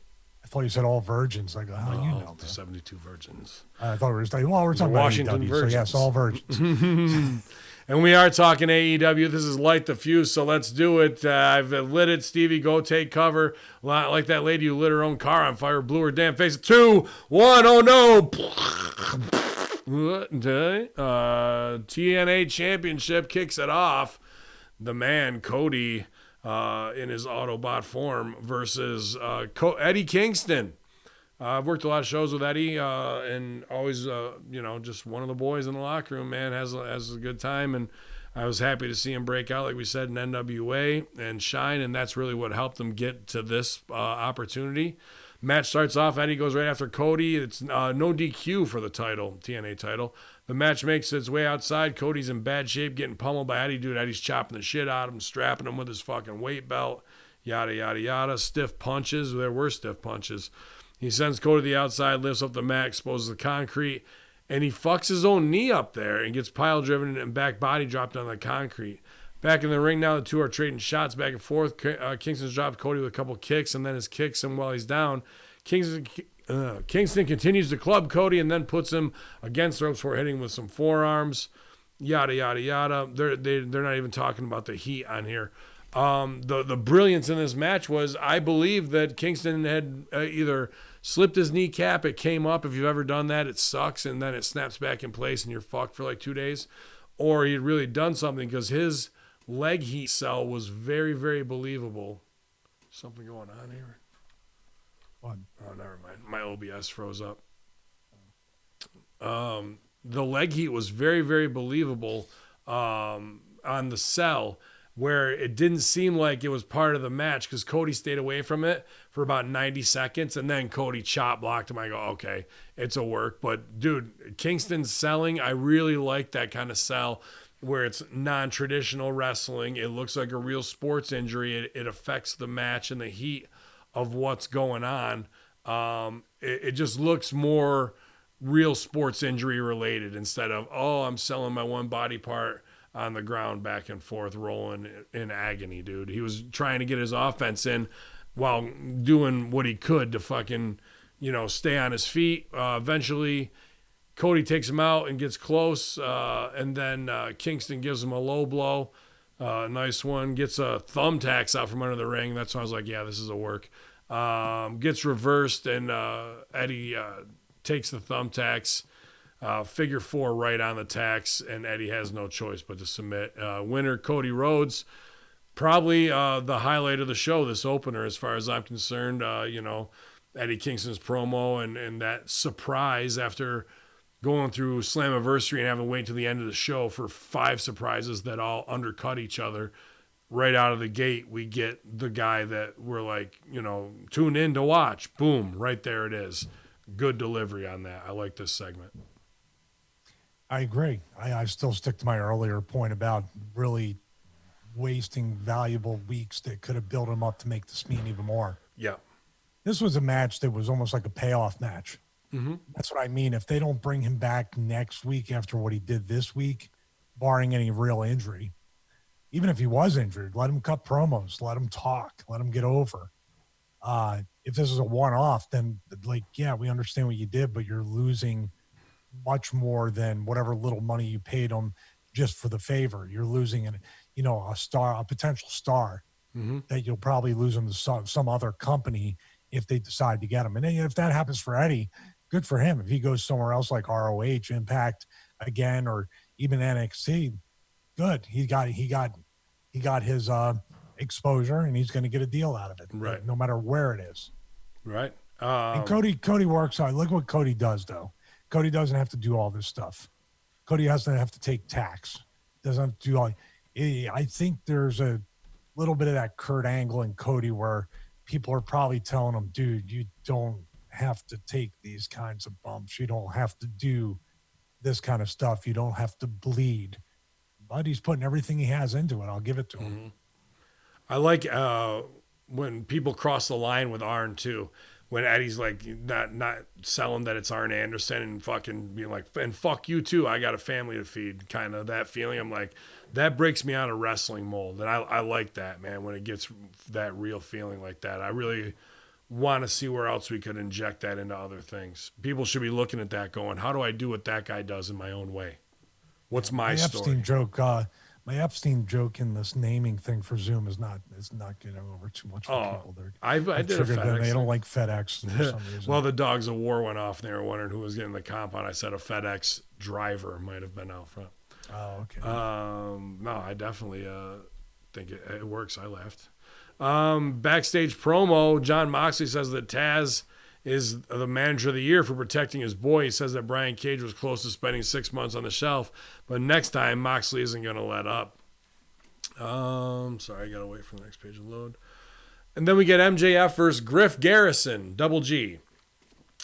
I thought you said all virgins. Like, how you know? The 72 virgins. I thought we were like, well, we're talking Washington about AEW, virgins. so yes, all virgins. And we are talking AEW. This is Light the Fuse, so let's do it. I've lit it. Stevie, go take cover. Like that lady who lit her own car on fire, blew her damn face. 2, 1, oh no. TNA Championship kicks it off. The man, Cody, in his Autobot form versus Eddie Kingston. I've worked a lot of shows with Eddie, and always, just one of the boys in the locker room, man, has a good time. And I was happy to see him break out, like we said, in NWA and shine. And that's really what helped him get to this opportunity. Match starts off. Eddie goes right after Cody. It's no DQ for the title, TNA title. The match makes its way outside. Cody's in bad shape, getting pummeled by Eddie. Dude, Eddie's chopping the shit out of him, strapping him with his fucking weight belt. Yada, yada, yada. Stiff punches. There were stiff punches. He sends Cody to the outside, lifts up the mat, exposes the concrete, and he fucks his own knee up there and gets pile driven and back body dropped on the concrete. Back in the ring now, the two are trading shots back and forth. Kingston's dropped Cody with a couple kicks and then his kicks him while he's down. Kingston continues to club Cody and then puts him against the ropes before hitting him with some forearms. Yada, yada, yada. They're not even talking about the heat on here. The brilliance in this match was I believe that Kingston had either slipped his kneecap, it came up. If you've ever done that, it sucks, and then it snaps back in place and you're fucked for like 2 days. Or he'd really done something because his leg heat cell was very, very believable. Something going on here? What? Oh, never mind. My OBS froze up. The leg heat was very, very believable on the cell, where it didn't seem like it was part of the match because Cody stayed away from it for about 90 seconds, and then Cody chop blocked him. I go, okay, it's a work. But, dude, Kingston's selling, I really like that kind of sell where it's non-traditional wrestling. It looks like a real sports injury. It affects the match and the heat of what's going on. It just looks more real sports injury related instead of, I'm selling my one body part on the ground back and forth rolling in agony, dude. He was trying to get his offense in while doing what he could to fucking, stay on his feet. Eventually, Cody takes him out and gets close, and then Kingston gives him a low blow. Nice one. Gets a thumbtacks out from under the ring. That's when I was like, yeah, this is a work. Gets reversed, and Eddie takes the thumbtacks. Figure 4 right on the tacks, and Eddie has no choice but to submit. Winner, Cody Rhodes. Probably the highlight of the show, this opener, as far as I'm concerned. Eddie Kingston's promo and that surprise after going through Slammiversary and having to wait to the end of the show for 5 surprises that all undercut each other. Right out of the gate, we get the guy that we're like, tune in to watch. Boom, right there it is. Good delivery on that. I like this segment. I agree. I still stick to my earlier point about really wasting valuable weeks that could have built him up to make this mean even more. Yeah. This was a match that was almost like a payoff match. Mm-hmm. That's what I mean. If they don't bring him back next week after what he did this week, barring any real injury, even if he was injured, let him cut promos, let him talk, let him get over. If this is a one-off, then we understand what you did, but you're losing much more than whatever little money you paid him just for the favor. You're losing a potential star that you'll probably lose him to some other company if they decide to get him. And then if that happens for Eddie, good for him. If he goes somewhere else like ROH, Impact again, or even NXT, good. He got his exposure, and he's going to get a deal out of it, right? No matter where it is, right? And Cody works hard. Look what Cody does, though. Cody doesn't have to do all this stuff. Cody doesn't have to take tax. Doesn't have to do all. I think there's a little bit of that Kurt Angle and Cody where people are probably telling him, dude, you don't have to take these kinds of bumps. You don't have to do this kind of stuff. You don't have to bleed. But he's putting everything he has into it. I'll give it to him. I like when people cross the line with Arn too. When Eddie's like not selling that it's Arn Anderson and fucking being like, and fuck you too, I got a family to feed, kind of that feeling. I'm like, that breaks me out of wrestling mold. And I like that, man, when it gets that real feeling like that. I really want to see where else we could inject that into other things. People should be looking at that going, how do I do what that guy does in my own way? What's my story? My Epstein joke in this naming thing for Zoom is not getting over too much for people. I did a FedEx. They don't like FedEx for some reason. Well, the dogs of war went off and they were wondering who was getting the compound. I said a FedEx driver might have been out front. Oh, okay. No, I definitely think it works. I laughed. Backstage promo, John Moxley says that Taz is the manager of the year for protecting his boy. He says that Brian Cage was close to spending 6 months on the shelf, but next time Moxley isn't going to let up. Sorry, I got to wait for the next page to load. And then we get MJF versus Griff Garrison, Double G.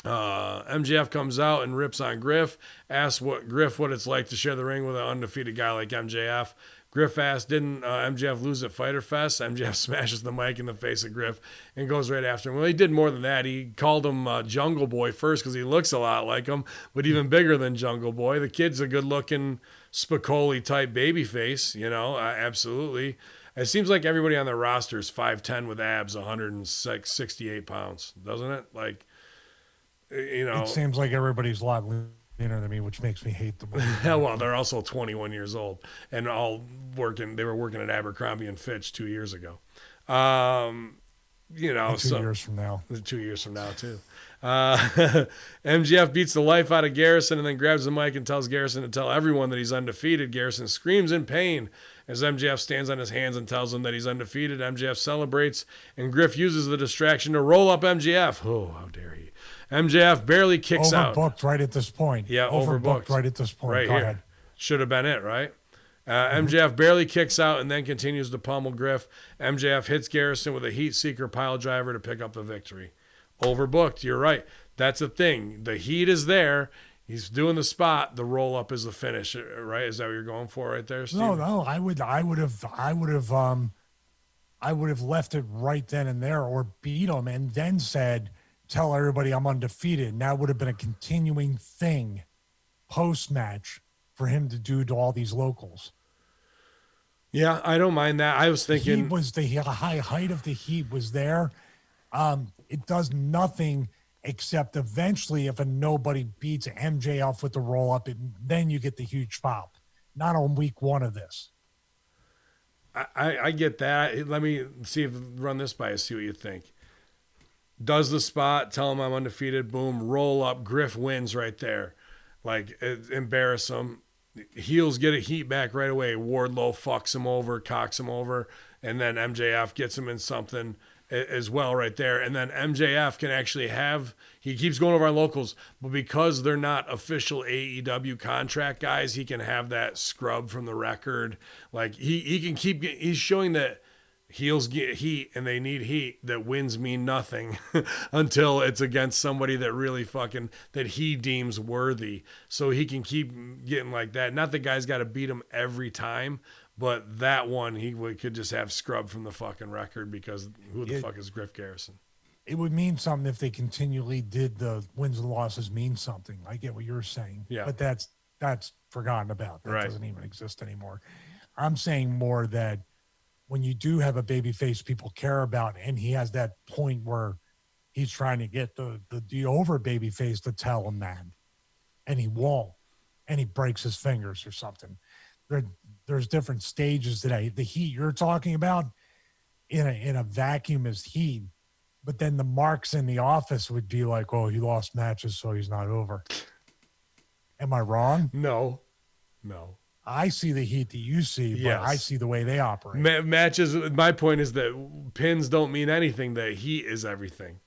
MJF comes out and rips on Griff, asks Griff what it's like to share the ring with an undefeated guy like MJF. Griff asks, didn't MJF lose at Fyter Fest? MJF smashes the mic in the face of Griff and goes right after him. Well, he did more than that. He called him Jungle Boy first because he looks a lot like him, but even bigger than Jungle Boy. The kid's a good-looking Spicoli-type babyface, absolutely. It seems like everybody on the roster is 5'10" with abs, 168 pounds, doesn't it? Like, It seems like everybody's a lot leaner than me, which makes me hate them. Well, they're also 21 years old and all working. They were working at Abercrombie and Fitch 2 years ago. 2 years from now. 2 years from now, too. MJF beats the life out of Garrison and then grabs the mic and tells Garrison to tell everyone that he's undefeated. Garrison screams in pain as MJF stands on his hands and tells him that he's undefeated. MJF celebrates, and Griff uses the distraction to roll up MJF. Oh, how dare he. MJF barely kicks out. Overbooked right at this point. Yeah, overbooked right at this point. Right Go here. ahead. Should have been it, right? MJF barely kicks out and then continues to pummel Griff. MJF hits Garrison with a heat seeker pile driver to pick up the victory. Overbooked, you're right. That's the thing. The heat is there. He's doing the spot. The roll up is the finish, right? Is that what you're going for right there, Steve? No. I would have left it right then and there, or beat him and then said, "Tell everybody I'm undefeated." And that would have been a continuing thing post match for him to do to all these locals. Yeah, I don't mind that. I was thinking the high height of the heat was there. It does nothing except eventually, if a nobody beats MJF with the roll up, then you get the huge pop. Not on week one of this. I get that. Let me run this by you, see what you think. Does the spot, tell him I'm undefeated, boom, roll up, Griff wins right there. Like, embarrass him. Heels get a heat back right away. Wardlow fucks him over, cocks him over, and then MJF gets him in something as well right there. And then MJF can actually he keeps going over on locals, but because they're not official AEW contract guys, he can have that scrub from the record. Like, he can he's showing that heels get heat and they need heat, that wins mean nothing until it's against somebody that really that he deems worthy. So he can keep getting like that. Not that guy's got to beat him every time, but that one he could just have scrubbed from the fucking record, because who the fuck is Griff Garrison? It would mean something if they continually did the wins and losses mean something. I get what you're saying. Yeah. But that's forgotten about. That right. doesn't even exist anymore. I'm saying more that when you do have a baby face people care about, and he has that point where he's trying to get the over baby face to tell him that, and he won't, and he breaks his fingers or something. There's different stages today. The heat you're talking about in a vacuum is heat, but then the marks in the office would be like, oh, he lost matches, so he's not over. Am I wrong? No. I see the heat that you see, but yes. I see the way they operate. Matches, my point is that pins don't mean anything. The heat is everything.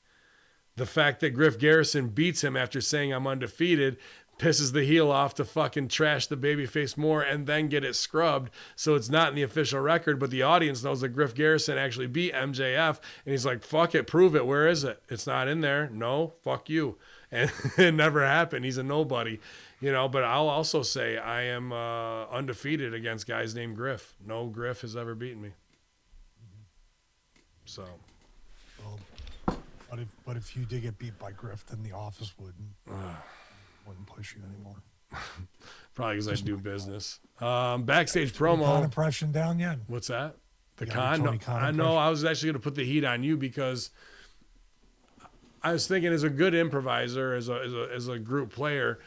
The fact that Griff Garrison beats him after saying I'm undefeated pisses the heel off to fucking trash the babyface more and then get it scrubbed. So it's not in the official record, but the audience knows that Griff Garrison actually beat MJF, and he's like, fuck it, prove it. Where is it? It's not in there. No, fuck you. And it never happened. He's a nobody. But I'll also say I am undefeated against guys named Griff. No Griff has ever beaten me. So Well, but if you did get beat by Griff, then the office wouldn't push you anymore. Probably because I do business. Backstage Tony Khan promo. impression down yet? What's that? The You got your Khan? Tony Khan I know. impression? I was actually going to put the heat on you because I was thinking, as a good improviser, as a group player,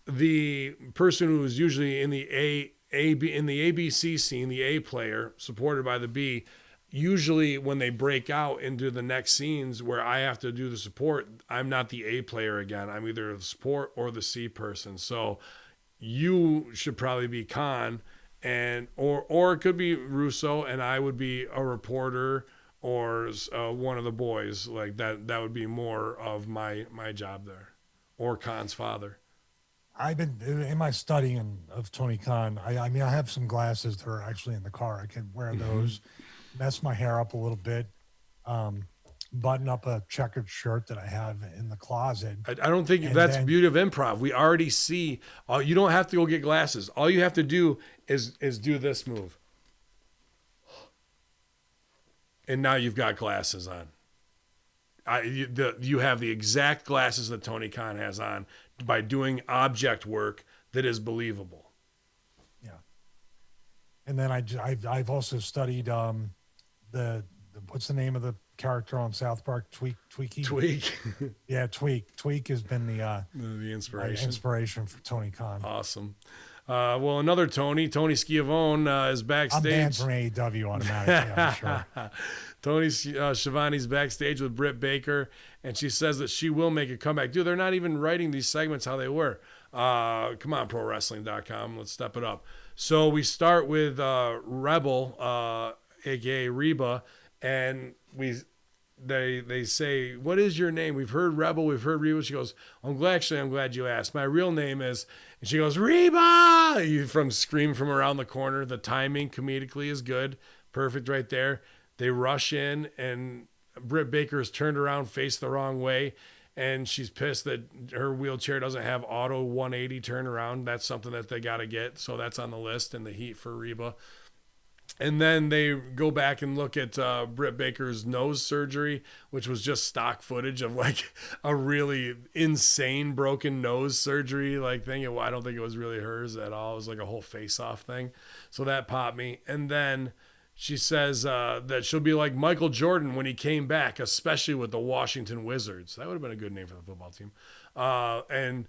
the person who is usually in the in the ABC scene, the A player supported by the B, usually when they break out into the next scenes where I have to do the support, I'm not the A player again. I'm either the support or the C person. So you should probably be Khan, and or it could be Russo, and I would be a reporter or one of the boys. Like that would be more of my job there, or Khan's father. I've been in my studying of Tony Khan. I mean, I have some glasses that are actually in the car. I can wear those, mess my hair up a little bit, button up a checkered shirt that I have in the closet. I don't think that's the beauty of improv. We already see. You don't have to go get glasses. All you have to do is do this move, and now you've got glasses on. You have the exact glasses that Tony Khan has on by doing object work that is believable. Yeah, and then I've also studied the what's the name of the character on South Park? Tweaky. Tweak. Yeah, Tweak. Tweak has been the inspiration for Tony Khan. Awesome. Well, another Tony Schiavone is backstage. I'm banned from AEW automatically, I'm sure. Tony Schiavone's backstage with Britt Baker, and she says that she will make a comeback. Dude, they're not even writing these segments how they were. Come on, ProWrestling.com. Let's step it up. So we start with Rebel, a.k.a. Reba, and they say, "What is your name? We've heard Rebel, we've heard Reba." She goes, I'm glad you asked. My real name is," and she goes, "Reba!" From Scream from around the corner. The timing comedically is good. Perfect right there. They rush in, and Britt Baker is turned around, faced the wrong way, and she's pissed that her wheelchair doesn't have auto 180 turnaround. That's something that they got to get, so that's on the list in the heat for Reba. And then they go back and look at Britt Baker's nose surgery, which was just stock footage of like a really insane broken nose surgery thing. I don't think it was really hers at all. It was like a whole face-off thing. So that popped me. And then she says that she'll be like Michael Jordan when he came back, especially with the Washington Wizards. That would have been a good name for the football team. And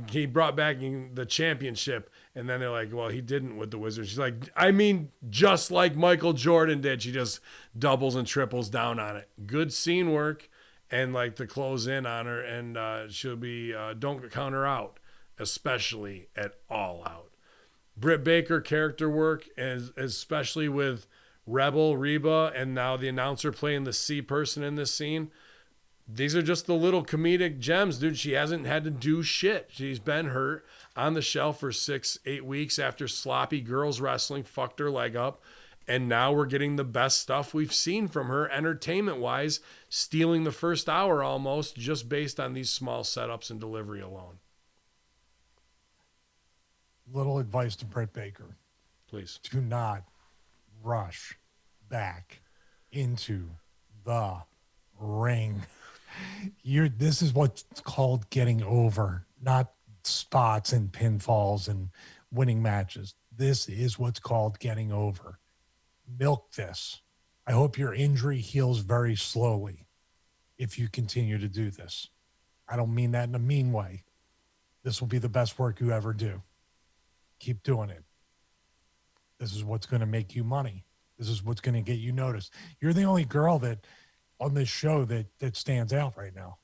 he brought back the championship, and then they're like, well, he didn't with the Wizards. She's like, I mean, just like Michael Jordan did. She just doubles and triples down on it. Good scene work, and to close in on her, and she'll be don't count her out, especially at All Out. Britt Baker character work, especially with Rebel, Reba, and now the announcer playing the C person in this scene. These are just the little comedic gems, dude. She hasn't had to do shit. She's been hurt on the shelf for 6-8 weeks after sloppy girls wrestling fucked her leg up. And now we're getting the best stuff we've seen from her entertainment-wise, stealing the first hour almost just based on these small setups and delivery alone. Little advice to Britt Baker. Please. Do not rush back into the ring. This is what's called getting over, not spots and pinfalls and winning matches. This is what's called getting over. Milk this. I hope your injury heals very slowly if you continue to do this. I don't mean that in a mean way. This will be the best work you ever do. Keep doing it. This is what's going to make you money. This is what's going to get you noticed. You're the only girl that on this show that stands out right now.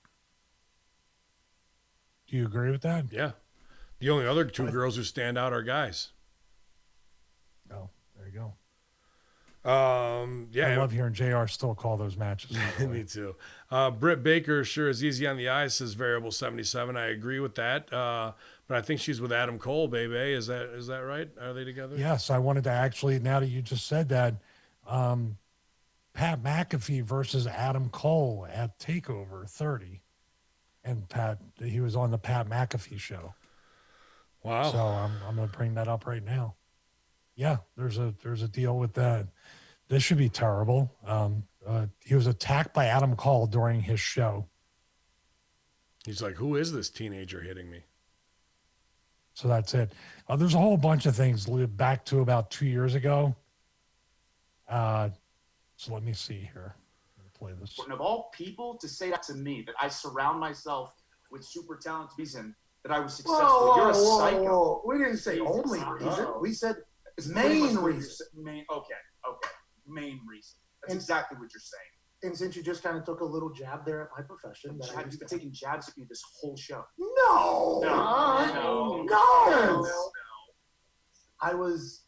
Do you agree with that? Yeah. The only other two girls who stand out are guys. Oh, there you go. Yeah, I love hearing JR still call those matches. Me too. Britt Baker sure is easy on the eyes, says Variable 77. I agree with that. But I think she's with Adam Cole, baby. Is that right? Are they together? Yes, I wanted to actually, now that you just said that, Pat McAfee versus Adam Cole at TakeOver 30. And he was on the Pat McAfee show. Wow. So I'm going to bring that up right now. Yeah, there's a deal with that. This should be terrible. He was attacked by Adam Cole during his show. He's like, who is this teenager hitting me? So that's it. There's a whole bunch of things back to about 2 years ago. So let me see here. Let me play this. And of all people to say that to me, that I surround myself with super talented reason, that I was successful. You're a psycho. Whoa. We didn't say Jesus. only reason. We said It's main reason. Okay. Main reason. That's exactly what you're saying. And since you just kind of took a little jab there at my profession, You've been taking jabs at me this whole show. No. I was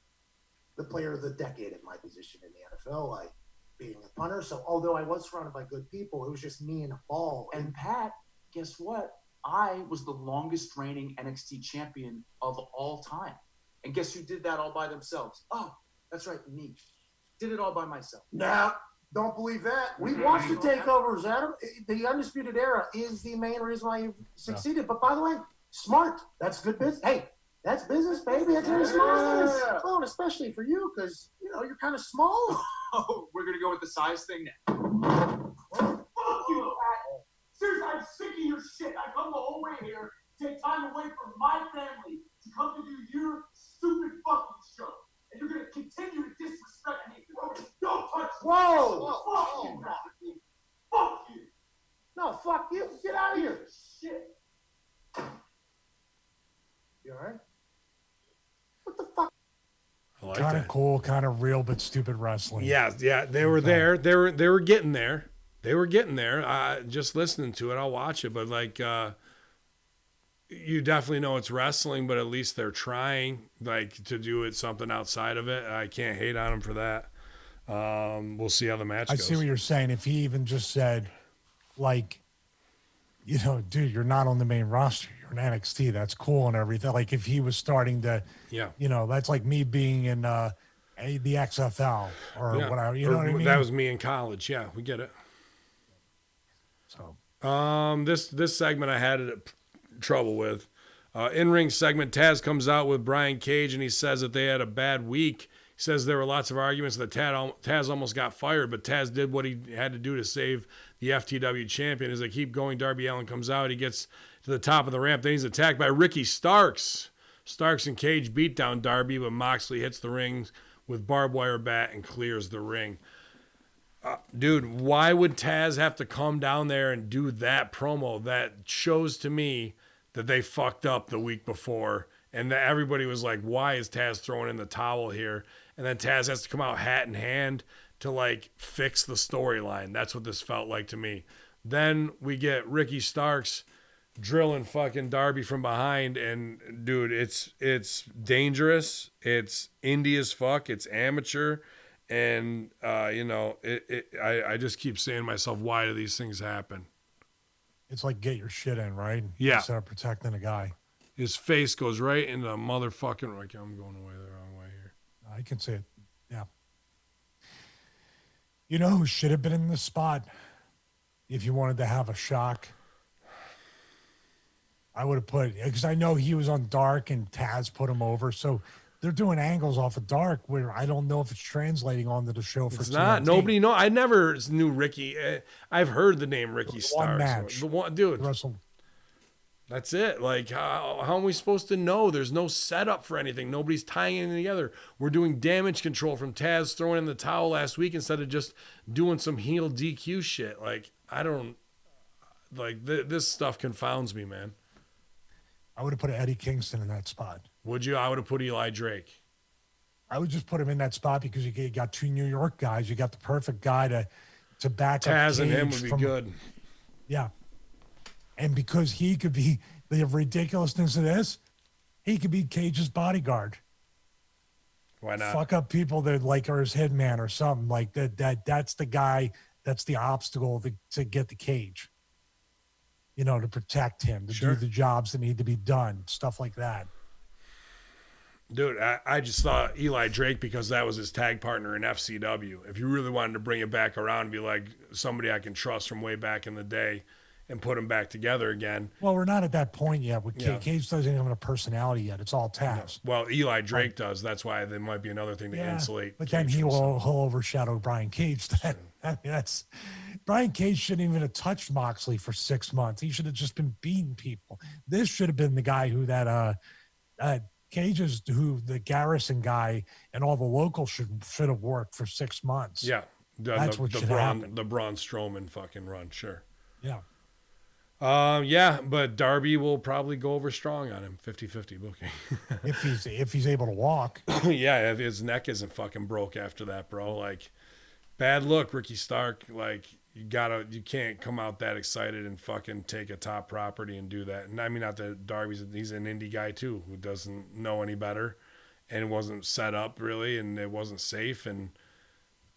the player of the decade at my position in the NFL, like being a punter. So although I was surrounded by good people, it was just me and a ball. And Pat, guess what? I was the longest reigning NXT champion of all time. And guess who did that all by themselves? Oh, that's right, me. Did it all by myself. Nah, don't believe that. We watched the takeovers, Adam. The Undisputed Era is the main reason why you've succeeded. But by the way, smart. That's good business. Hey, that's business, baby. That's very smart business. Oh, and especially for you, because, you're kind of small. Oh, we're going to go with the size thing now. Fuck you, Pat. Seriously, I'm sick of your shit. I come the whole way here, take time away from my family to come to do your stupid fucking show. And you're going to continue to disrespect me. Don't touch me. Whoa. Fuck you. Fuck you. No, fuck you. Get out of here. Shit. You all right? What the fuck? I like Kind of that. cool, kind of real, but stupid wrestling. Yeah, they were there. They were getting there. They were getting there. Just listening to it, I'll watch it. But you definitely know it's wrestling, but at least they're trying to do it something outside of it. I can't hate on them for that. We'll see how the match goes. I see what you're saying. If he even just said, dude, you're not on the main roster. You're in NXT. That's cool and everything. Like if he was starting to, that's like me being in the XFL or whatever. You know what I mean? That was me in college. Yeah, we get it. So, this segment I had trouble with. In-ring segment, Taz comes out with Brian Cage and he says that they had a bad week. He says there were lots of arguments that Taz almost got fired, but Taz did what he had to do to save the FTW champion. As they keep going, Darby Allin comes out. He gets to the top of the ramp. Then he's attacked by Ricky Starks. Starks and Cage beat down Darby, but Moxley hits the ring with barbed wire bat and clears the ring. Dude, why would Taz have to come down there and do that promo? That shows to me that they fucked up the week before and that everybody was like, why is Taz throwing in the towel here? And then Taz has to come out hat in hand to fix the storyline. That's what this felt like to me. Then we get Ricky Starks drilling fucking Darby from behind, and dude, it's dangerous. It's indie as fuck. It's amateur. And, I just keep saying to myself, why do these things happen? it's like get your shit in, right? Yeah. Instead of protecting a guy. His face goes right into the motherfucking. Like, I'm going away the wrong way here. I can see it. Yeah. You know who should have been in the spot if you wanted to have a shock? I would have put, because I know he was on Dark and Taz put him over. So they're doing angles off of Dark where I don't know if it's translating onto the show for It's not. TNT. Nobody know. I never knew Ricky. I've heard the name Ricky One Starks. match. The one, dude. Russell. That's it. Like, how are we supposed to know? There's no setup for anything. Nobody's tying anything together. We're doing damage control from Taz throwing in the towel last week instead of just doing some heel DQ shit. Like, I don't, like, this stuff confounds me, man. I would have put Eddie Kingston in that spot. Would you? I would have put Eli Drake. I would just put him in that spot because you got two New York guys. You got the perfect guy to back up Taz and him Cage would be good. Yeah. And because he could be the ridiculousness of this, he could be Cage's bodyguard. Why not? Fuck up people that like are his hitman or something like that. That's the guy. That's the obstacle to get the Cage. You know, to protect him, to do the jobs that need to be done, stuff like that. Dude, I just thought Eli Drake because that was his tag partner in FCW. If you really wanted to bring it back around and be like somebody I can trust from way back in the day and put them back together again. Well, we're not at that point yet. Cage doesn't even have a personality yet. It's all Taz. No. Well, Eli Drake does. That's why there might be another thing to insulate. But then he'll overshadow Brian Cage then. I mean, that's Brian Cage shouldn't even have touched Moxley for 6 months. He should have just been beating people. This should have been the guy who Cage is who the Garrison guy and all the locals should have worked for 6 months. Yeah. That's what should happen. The Braun Strowman fucking run, sure. Yeah. Yeah, but Darby will probably go over strong on him, 50-50 booking. if he's able to walk. Yeah, if his neck isn't fucking broke after that, bro. Like, bad look, Ricky Stark. Like, you can't come out that excited and fucking take a top property and do that. And I mean, not that he's an indie guy too, who doesn't know any better, and it wasn't set up really, and it wasn't safe, and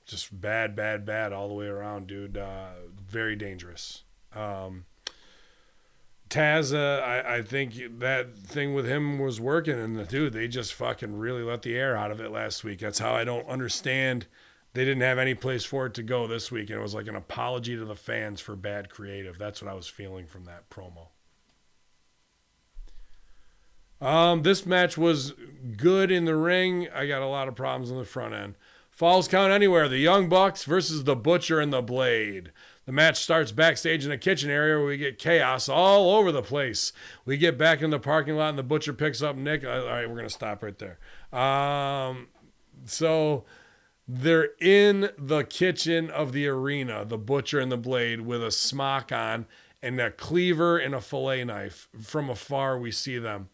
just bad all the way around, dude. Very dangerous. Taz, I think that thing with him was working, and dude, they just fucking really let the air out of it last week. That's how I don't understand. They didn't have any place for it to go this week, and it was like an apology to the fans for bad creative. That's what I was feeling from that promo. This match was good in the ring. I got a lot of problems on the front end. Falls count anywhere. The Young Bucks versus the Butcher and the Blade. The match starts backstage in the kitchen area where we get chaos all over the place. We get back in the parking lot and the Butcher picks up Nick. All right, we're going to stop right there. So they're in the kitchen of the arena, the Butcher and the Blade, with a smock on and a cleaver and a fillet knife. From afar, we see them.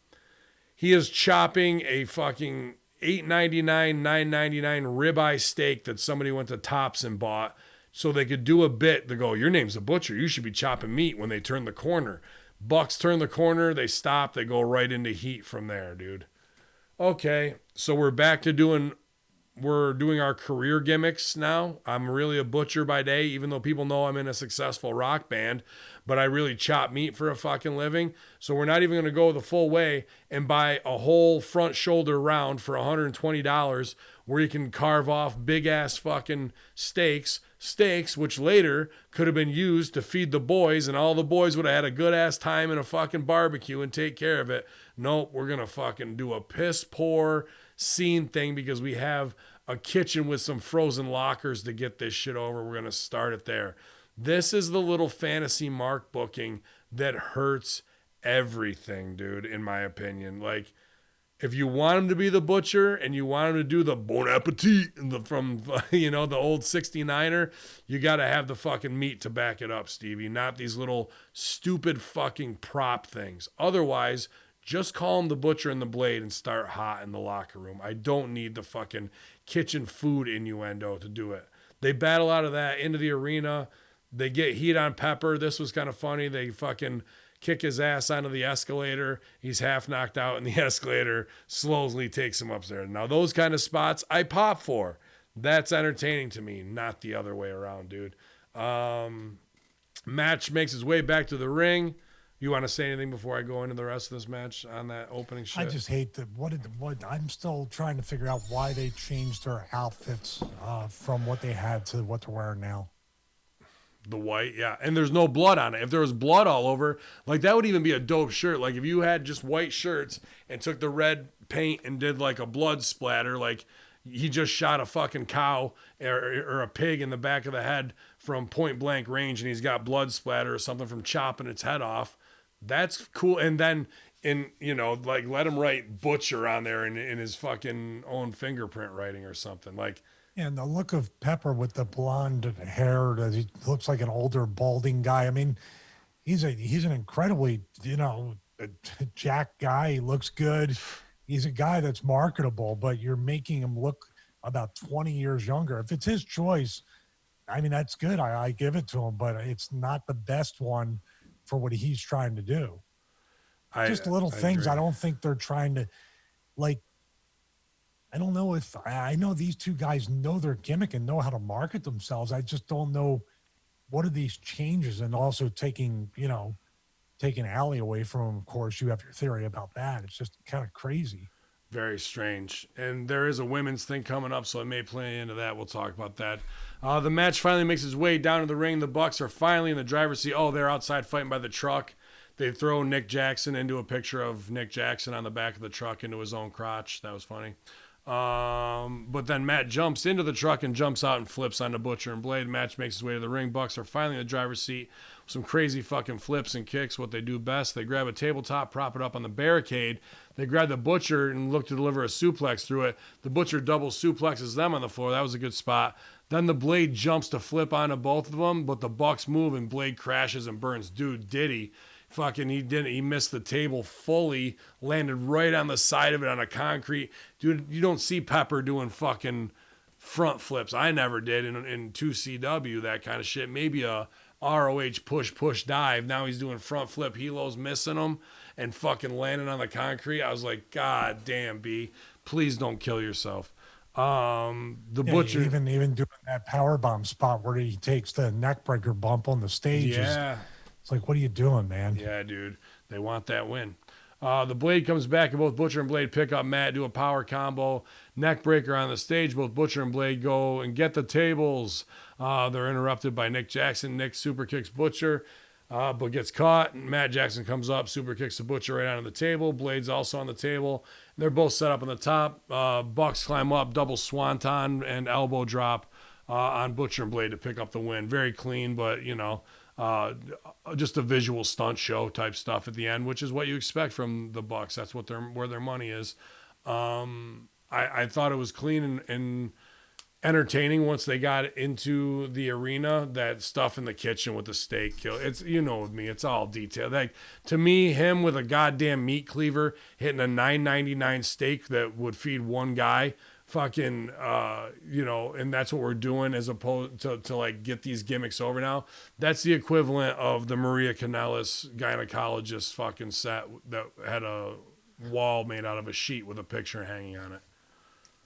He is chopping a fucking $8.99, $9.99 ribeye steak that somebody went to Tops and bought so they could do a bit to go, your name's a Butcher, you should be chopping meat when they turn the corner. Bucks turn the corner, they stop, they go right into heat from there, dude. Okay, so we're back to doing our career gimmicks now. I'm really a butcher by day, even though people know I'm in a successful rock band, but I really chop meat for a fucking living. So we're not even going to go the full way and buy a whole front shoulder round for $120 where you can carve off big ass fucking steaks, which later could have been used to feed the boys, and all the boys would have had a good ass time in a fucking barbecue and take care of it. Nope, we're going to fucking do a piss poor scene thing because we have a kitchen with some frozen lockers to get this shit over. We're going to start it there. This is the little fantasy mark booking that hurts everything, dude, in my opinion. Like, if you want him to be the Butcher and you want him to do the Bon Appetit from the old 69er, you got to have the fucking meat to back it up, Stevie, not these little stupid fucking prop things. Otherwise, just call him the Butcher and the Blade and start hot in the locker room. I don't need the fucking kitchen food innuendo to do it. They battle out of that into the arena. They get heat on Pepper. This was kind of funny. They fucking kick his ass onto the escalator. He's half knocked out, and the escalator slowly takes him upstairs. Now, those kind of spots I pop for. That's entertaining to me, not the other way around, dude. Match makes his way back to the ring. You want to say anything before I go into the rest of this match on that opening shit? I just hate that. I'm still trying to figure out why they changed their outfits from what they had to what they're wearing now. The white, yeah. And there's no blood on it. If there was blood all over, like that would even be a dope shirt. Like if you had just white shirts and took the red paint and did like a blood splatter, like he just shot a fucking cow or a pig in the back of the head from point blank range and he's got blood splatter or something from chopping its head off. That's cool. And then let him write Butcher on there in his fucking own fingerprint writing or something. Like, and the look of Pepper with the blonde hair, he looks like an older balding guy. I mean, he's an incredibly, jack guy. He looks good. He's a guy that's marketable, but you're making him look about 20 years younger. If it's his choice, I mean, that's good. I give it to him, but it's not the best one for what he's trying to do. Just little things. Agree. I don't think they're trying to, like, I don't know if I know these two guys know their gimmick and know how to market themselves. I just don't know what are these changes, and also taking Allie away from him. Of course, you have your theory about that. It's just kind of crazy. Very strange. And there is a women's thing coming up, so it may play into that. We'll talk about that. The match finally makes its way down to the ring. The Bucks are finally in the driver's seat. Oh, they're outside fighting by the truck. They throw Nick Jackson into a picture of Nick Jackson on the back of the truck into his own crotch. That was funny. But then Matt jumps into the truck and jumps out and flips on the Butcher and Blade. Match makes his way to the ring. Bucks are finally in the driver's seat. Some crazy fucking flips and kicks, what they do best. They grab a tabletop, prop it up on the barricade. They grab the Butcher and look to deliver a suplex through it. The Butcher double suplexes them on the floor. That was a good spot. Then the Blade jumps to flip onto both of them, but the Bucks move and Blade crashes and burns. Dude, did he? Fucking, he didn't. He missed the table fully, landed right on the side of it on a concrete. Dude, you don't see Pepper doing fucking front flips. I never did in 2CW, that kind of shit. Maybe a ROH push dive. Now he's doing front flip helos, missing them, and fucking landing on the concrete. I was like, God damn, B, please don't kill yourself. Butcher even doing that power bomb spot where he takes the neckbreaker bump on the stage. Yeah. It's like, what are you doing, man? Yeah, dude. They want that win. The Blade comes back and both Butcher and Blade pick up Matt, do a power combo, neck breaker on the stage. Both Butcher and Blade go and get the tables. They're interrupted by Nick Jackson. Nick super kicks Butcher, but gets caught. Matt Jackson comes up, super kicks the Butcher right onto the table. Blade's also on the table. They're both set up on the top. Bucks climb up, double swanton and elbow drop on Butcher and Blade to pick up the win. Very clean, but, just a visual stunt show type stuff at the end, which is what you expect from the Bucks. That's what where their money is. I thought it was clean and entertaining once they got into the arena. That stuff in the kitchen with the steak kill. It's, with me, it's all detailed. Like, to me, him with a goddamn meat cleaver hitting a $9.99 steak that would feed one guy. Fucking, and that's what we're doing as opposed to like get these gimmicks over now. That's the equivalent of the Maria Kanellis gynecologist fucking set that had a wall made out of a sheet with a picture hanging on it.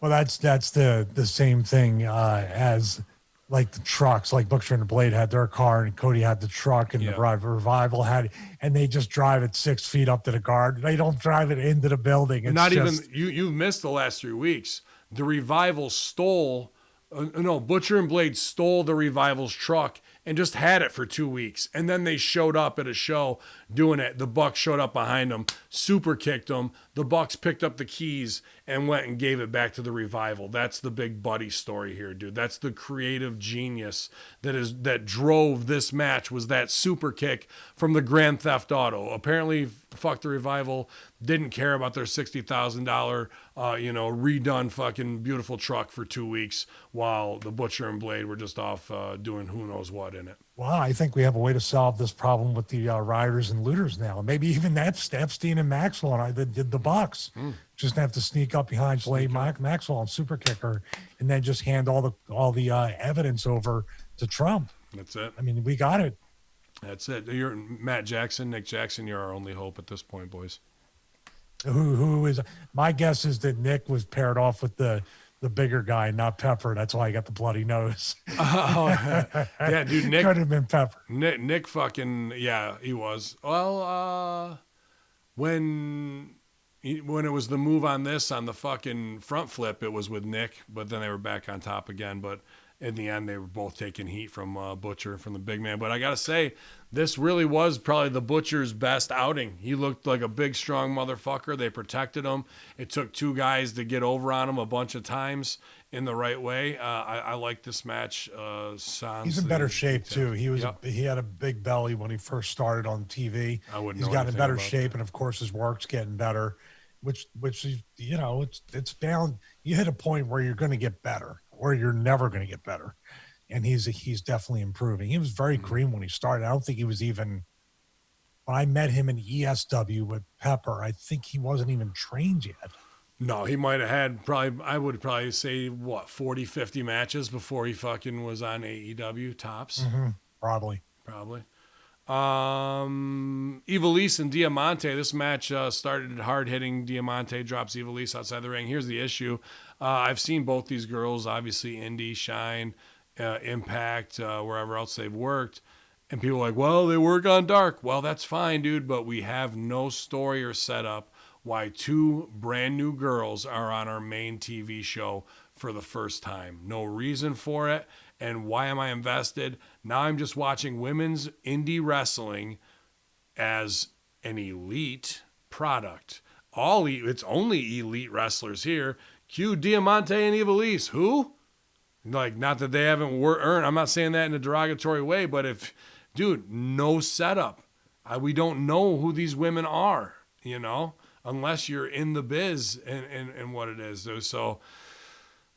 Well, that's the same thing as like the trucks. Like Butcher and the Blade had their car, and Cody had the truck, and the Revival had, and they just drive it 6 feet up to the guard. They don't drive it into the building. It's not even you missed the last 3 weeks. The Revival stole, Butcher and Blade stole the Revival's truck and just had it for 2 weeks. And then they showed up at a show doing it. The Bucks showed up behind them, super kicked them. The Bucks picked up the keys and went and gave it back to the Revival. That's the big buddy story here, dude. That's the creative genius that drove this match, was that super kick from the Grand Theft Auto. Apparently, fuck the Revival, didn't care about their $60,000, redone fucking beautiful truck for 2 weeks while the Butcher and Blade were just off doing who knows what in it. Well, I think we have a way to solve this problem with the rioters and looters now. Maybe even Epstein and Maxwell and I did the Bucks. Just have to sneak up behind Blade Maxwell and super kicker, and then just hand all the evidence over to Trump. That's it. I mean, we got it. That's it. You're Nick Jackson. You're our only hope at this point, boys. Who is? My guess is that Nick was paired off with the bigger guy, not Pepper. That's why he got the bloody nose. Yeah, dude. Nick could have been Pepper. Nick fucking, yeah, he was. Well, when it was the move on the fucking front flip, it was with Nick, but then they were back on top again. But in the end, they were both taking heat from Butcher, from the big man. But I got to say, this really was probably the Butcher's best outing. He looked like a big, strong motherfucker. They protected him. It took 2 guys to get over on him a bunch of times in the right way. I like this match. He's in better shape, too. He had a big belly when he first started on TV. He's gotten in better shape, and, of course, his work's getting better, which it's bound. You hit a point where you're going to get better, or you're never going to get better. And he's definitely improving. He was very green when he started. I don't think he was even, when I met him in ESW with Pepper, I think he wasn't even trained yet. No, he might have had I would probably say, 40, 50 matches before he fucking was on AEW tops. Mm-hmm. Probably. Ivelisse and Diamante. This match started hard-hitting. Diamante drops Ivelisse outside the ring. Here's the issue. I've seen both these girls, obviously, Indy, Shine, Impact, wherever else they've worked. And people are like, well, they work on Dark. Well, that's fine, dude, but we have no story or setup why 2 brand new girls are on our main TV show for the first time. No reason for it. And why am I invested? Now I'm just watching women's indie wrestling as an elite product. It's only elite wrestlers here. Q, Diamante, and Ivelisse. Who? Like, not that they haven't earned. I'm not saying that in a derogatory way, but dude, no setup. We don't know who these women are, unless you're in the biz and what it is. So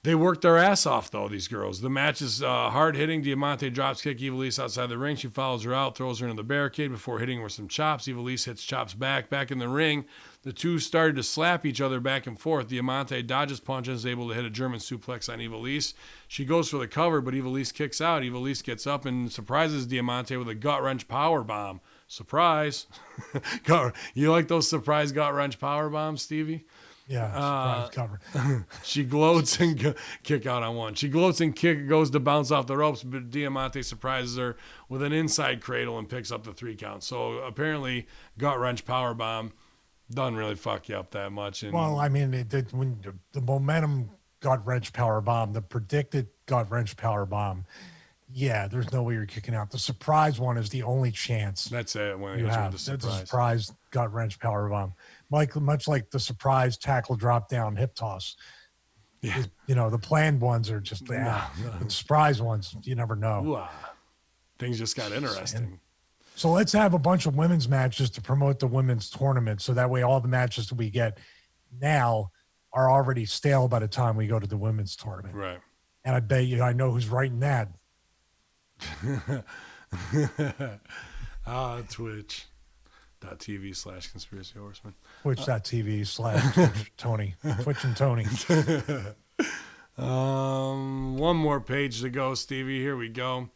they worked their ass off, though, these girls. The match is hard-hitting. Diamante drops kick Ivelisse outside the ring. She follows her out, throws her into the barricade before hitting her with some chops. Ivelisse hits chops back in the ring. The two started to slap each other back and forth. Diamante dodges punches, able to hit a German suplex on Ivelisse. She goes for the cover, but Ivelisse kicks out. Ivelisse gets up and surprises Diamante with a gut-wrench power bomb. Surprise. You like those surprise gut-wrench power bombs, Stevie? Yeah, surprise cover. She gloats and kick out on one. She gloats and goes to bounce off the ropes, but Diamante surprises her with an inside cradle and picks up the 3 count. So apparently, gut-wrench power bomb doesn't really fuck you up that much. Well, I mean, when the momentum gut-wrench power bomb, the predicted gut-wrench power bomb, yeah, there's no way you're kicking out. The surprise one is the only chance. That's it. When you have. That's a surprise gut-wrench power bomb. Much like the surprise tackle drop down hip toss. Yeah. The planned ones are just the surprise ones. You never know. Ooh, things just got interesting. So let's have a bunch of women's matches to promote the women's tournament. So that way all the matches that we get now are already stale by the time we go to the women's tournament. Right. And I bet you I know who's writing that. Twitch.tv/conspiracy horseman. Twitch.tv/Tony. Twitch and Tony. One more page to go, Stevie. Here we go.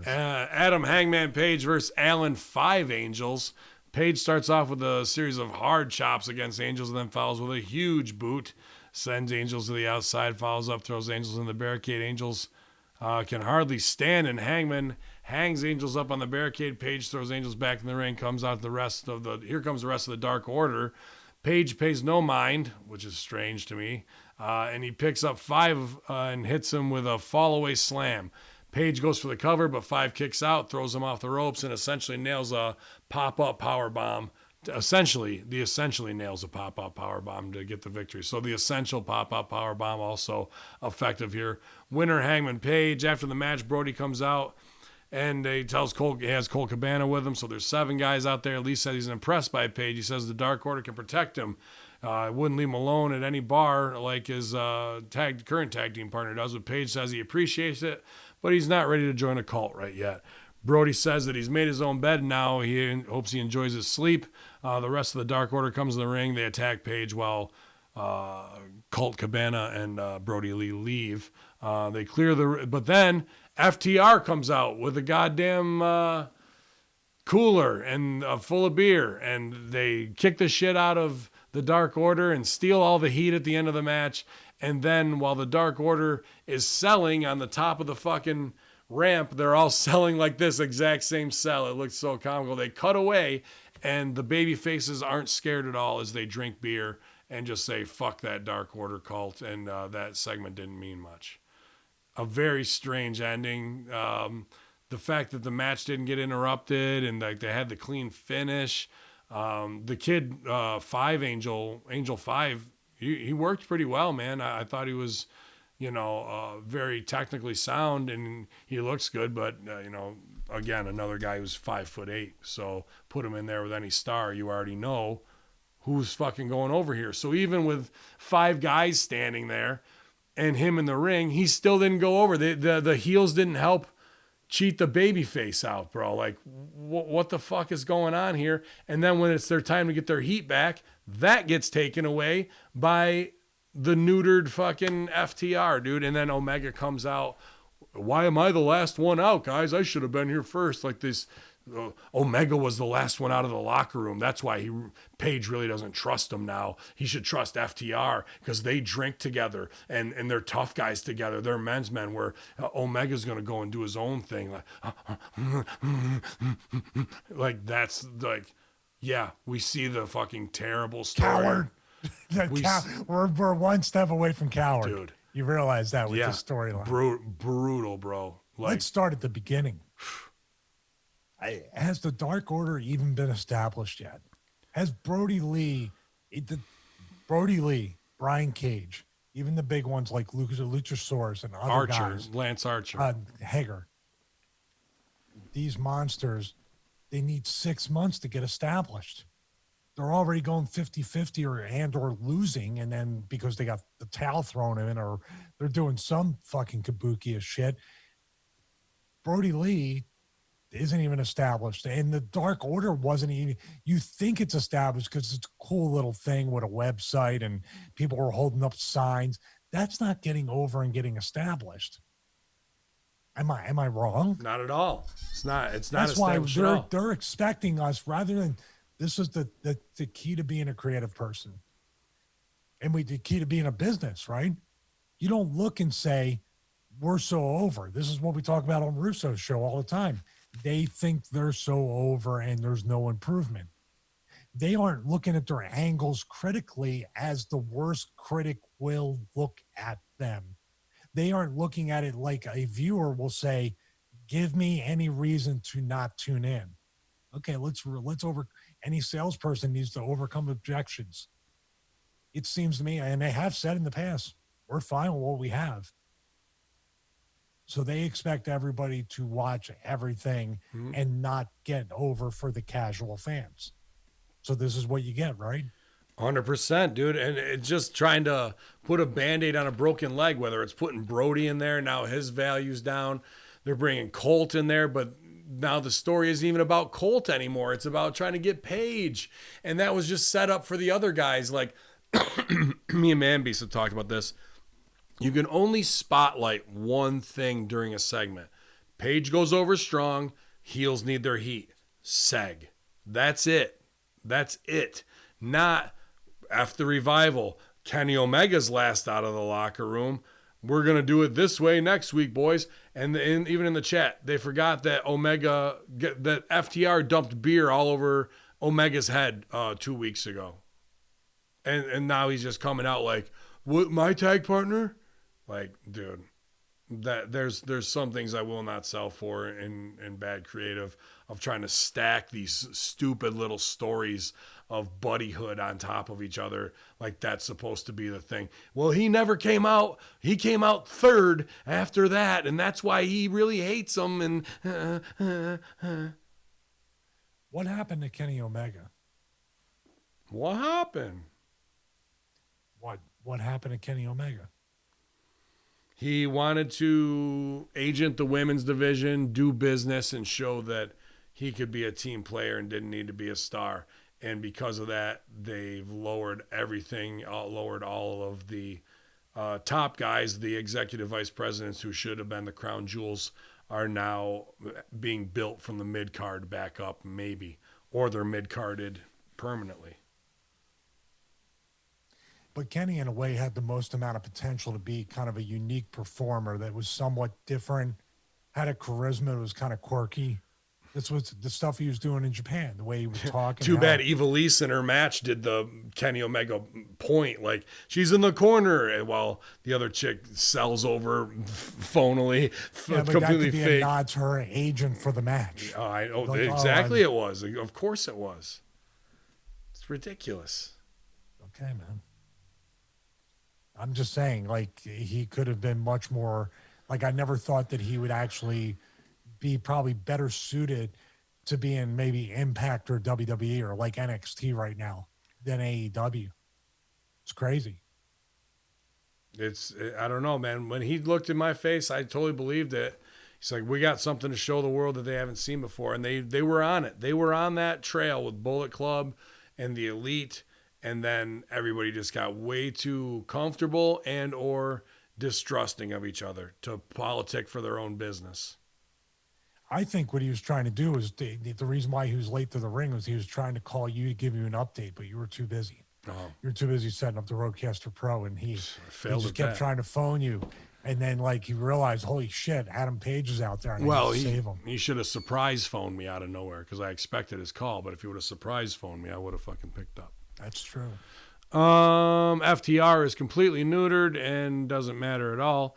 Adam Hangman Page versus Allen 5 Angels. Page starts off with a series of hard chops against Angels and then follows with a huge boot. Sends Angels to the outside, follows up, throws Angels in the barricade. Angels can hardly stand, and Hangman hangs Angels up on the barricade. Page throws Angels back in the ring, comes out here comes the rest of the Dark Order. Page pays no mind, which is strange to me, and he picks up 5 and hits him with a fall-away slam. Page goes for the cover, but 5 kicks out, throws him off the ropes, and essentially nails a pop-up power bomb. Essentially nails a pop-up power bomb to get the victory. So the essential pop-up power bomb also effective here. Winner Hangman Page. After the match, Brody comes out and he tells Cole, he has Cole Cabana with him. So there's 7 guys out there. Lee says he's impressed by Page. He says the Dark Order can protect him. Wouldn't leave him alone at any bar like his current tag team partner does. But Page says he appreciates it, but he's not ready to join a cult right yet. Brody says that he's made his own bed now. He hopes he enjoys his sleep. The rest of the Dark Order comes in the ring. They attack Page while Colt Cabana and Brody Lee leave. They clear but then FTR comes out with a goddamn cooler and full of beer, and they kick the shit out of the Dark Order and steal all the heat at the end of the match. And then while the Dark Order is selling on the top of the fucking ramp, they're all selling like this exact same sell. It looks so comical. They cut away, and the baby faces aren't scared at all as they drink beer and just say, fuck that Dark Order cult, and that segment didn't mean much. A very strange ending. The fact that the match didn't get interrupted and like they had the clean finish. The kid, Angel 5, he worked pretty well, man. I thought he was very technically sound, and he looks good, but, again, another guy who's 5'8", so put him in there with any star, you already know who's fucking going over here. So even with 5 guys standing there and him in the ring, he still didn't go over. The heels didn't help cheat the baby face out, bro. Like, what the fuck is going on here? And then when it's their time to get their heat back, that gets taken away by the neutered fucking FTR, dude. And then Omega comes out. Why am I the last one out, guys? I should have been here first. Like this, Omega was the last one out of the locker room. That's why Page really doesn't trust him now. He should trust FTR because they drink together and they're tough guys together. They're men's men, where Omega's going to go and do his own thing. Like that's like, yeah, we see the fucking terrible story. Coward. We're one step away from coward. Dude. You realize that with this storyline. Brutal, bro. Let's start at the beginning. Has the Dark Order even been established yet? Has Brody Lee, Brian Cage, even the big ones like Luchasaurus and other guys, Lance Archer. Hager, these monsters, they need 6 months to get established. They're already going 50-50 or losing, and then because they got the towel thrown in, or they're doing some fucking kabuki of shit. Brody Lee isn't even established, and the Dark Order wasn't even. You think it's established because it's a cool little thing with a website and people were holding up signs. That's not getting over and getting established. Am I wrong? Not at all. It's not. It's not. That's why established at all. they're expecting us rather than. This is the key to being a creative person. And the key to being a business, right? You don't look and say, we're so over. This is what we talk about on Russo's show all the time. They think they're so over and there's no improvement. They aren't looking at their angles critically as the worst critic will look at them. They aren't looking at it like a viewer will say, give me any reason to not tune in. Okay, let's any salesperson needs to overcome objections. It seems to me, and they have said in the past, we're fine with what we have. So they expect everybody to watch everything and not get over for the casual fans. So this is what you get, right? 100%, dude. And it's just trying to put a Band-Aid on a broken leg, whether it's putting Brody in there, now his value's down. They're bringing Colt in there, but now the story isn't even about Colt anymore. It's about trying to get Paige. And that was just set up for the other guys. Like me and Manbeast have talked about this. You can only spotlight one thing during a segment. Paige goes over strong. Heels need their heat. Seg. That's it. That's it. Not after Revival. Kenny Omega's last out of the locker room. We're going to do it this way next week, boys. And even in the chat, they forgot that that FTR dumped beer all over Omega's head 2 weeks ago. And now he's just coming out like, what, my tag partner? Like, dude, that there's some things I will not sell for in bad creative of trying to stack these stupid little stories of buddyhood on top of each other like that's supposed to be the thing. Well, he never came out. He came out third after that, and that's why he really hates him. And What happened to Kenny Omega? What happened? What happened to Kenny Omega? He wanted to agent the women's division, do business, and show that he could be a team player and didn't need to be a star. And because of that, they've lowered everything, lowered all of the top guys. The executive vice presidents who should have been the crown jewels are now being built from the mid-card back up, maybe. Or they're mid-carded permanently. But Kenny, in a way, had the most amount of potential to be kind of a unique performer that was somewhat different, had a charisma that was kind of quirky. This was the stuff he was doing in Japan, the way he would talk. Too bad Ivelisse in her match did the Kenny Omega point. Like, she's in the corner while the other chick sells over phonily, yeah, but completely that could be fake. a nod to her agent for the match. Exactly it was. Of course it was. It's ridiculous. Okay, man. I'm just saying, like, he could have been much more, like, I never thought that he would actually be probably better suited to be in maybe Impact or WWE or like NXT right now than AEW. It's crazy. I don't know, man. When he looked in my face, I totally believed it. He's like, we got something to show the world that they haven't seen before. And they were on it. They were on that trail with Bullet Club and the Elite. And then everybody just got way too comfortable and or distrusting of each other to politic for their own business. I think what he was trying to do is the reason why he was late to the ring was he was trying to call you to give you an update, but you were too busy. Oh. You were too busy setting up the Roadcaster Pro, and he just kept trying to phone you. And then, like, he realized, holy shit, Adam Page is out there, and I need to save him. He should have surprise phoned me out of nowhere because I expected his call, but if he would have surprise phoned me, I would have fucking picked up. That's true. FTR is completely neutered and doesn't matter at all.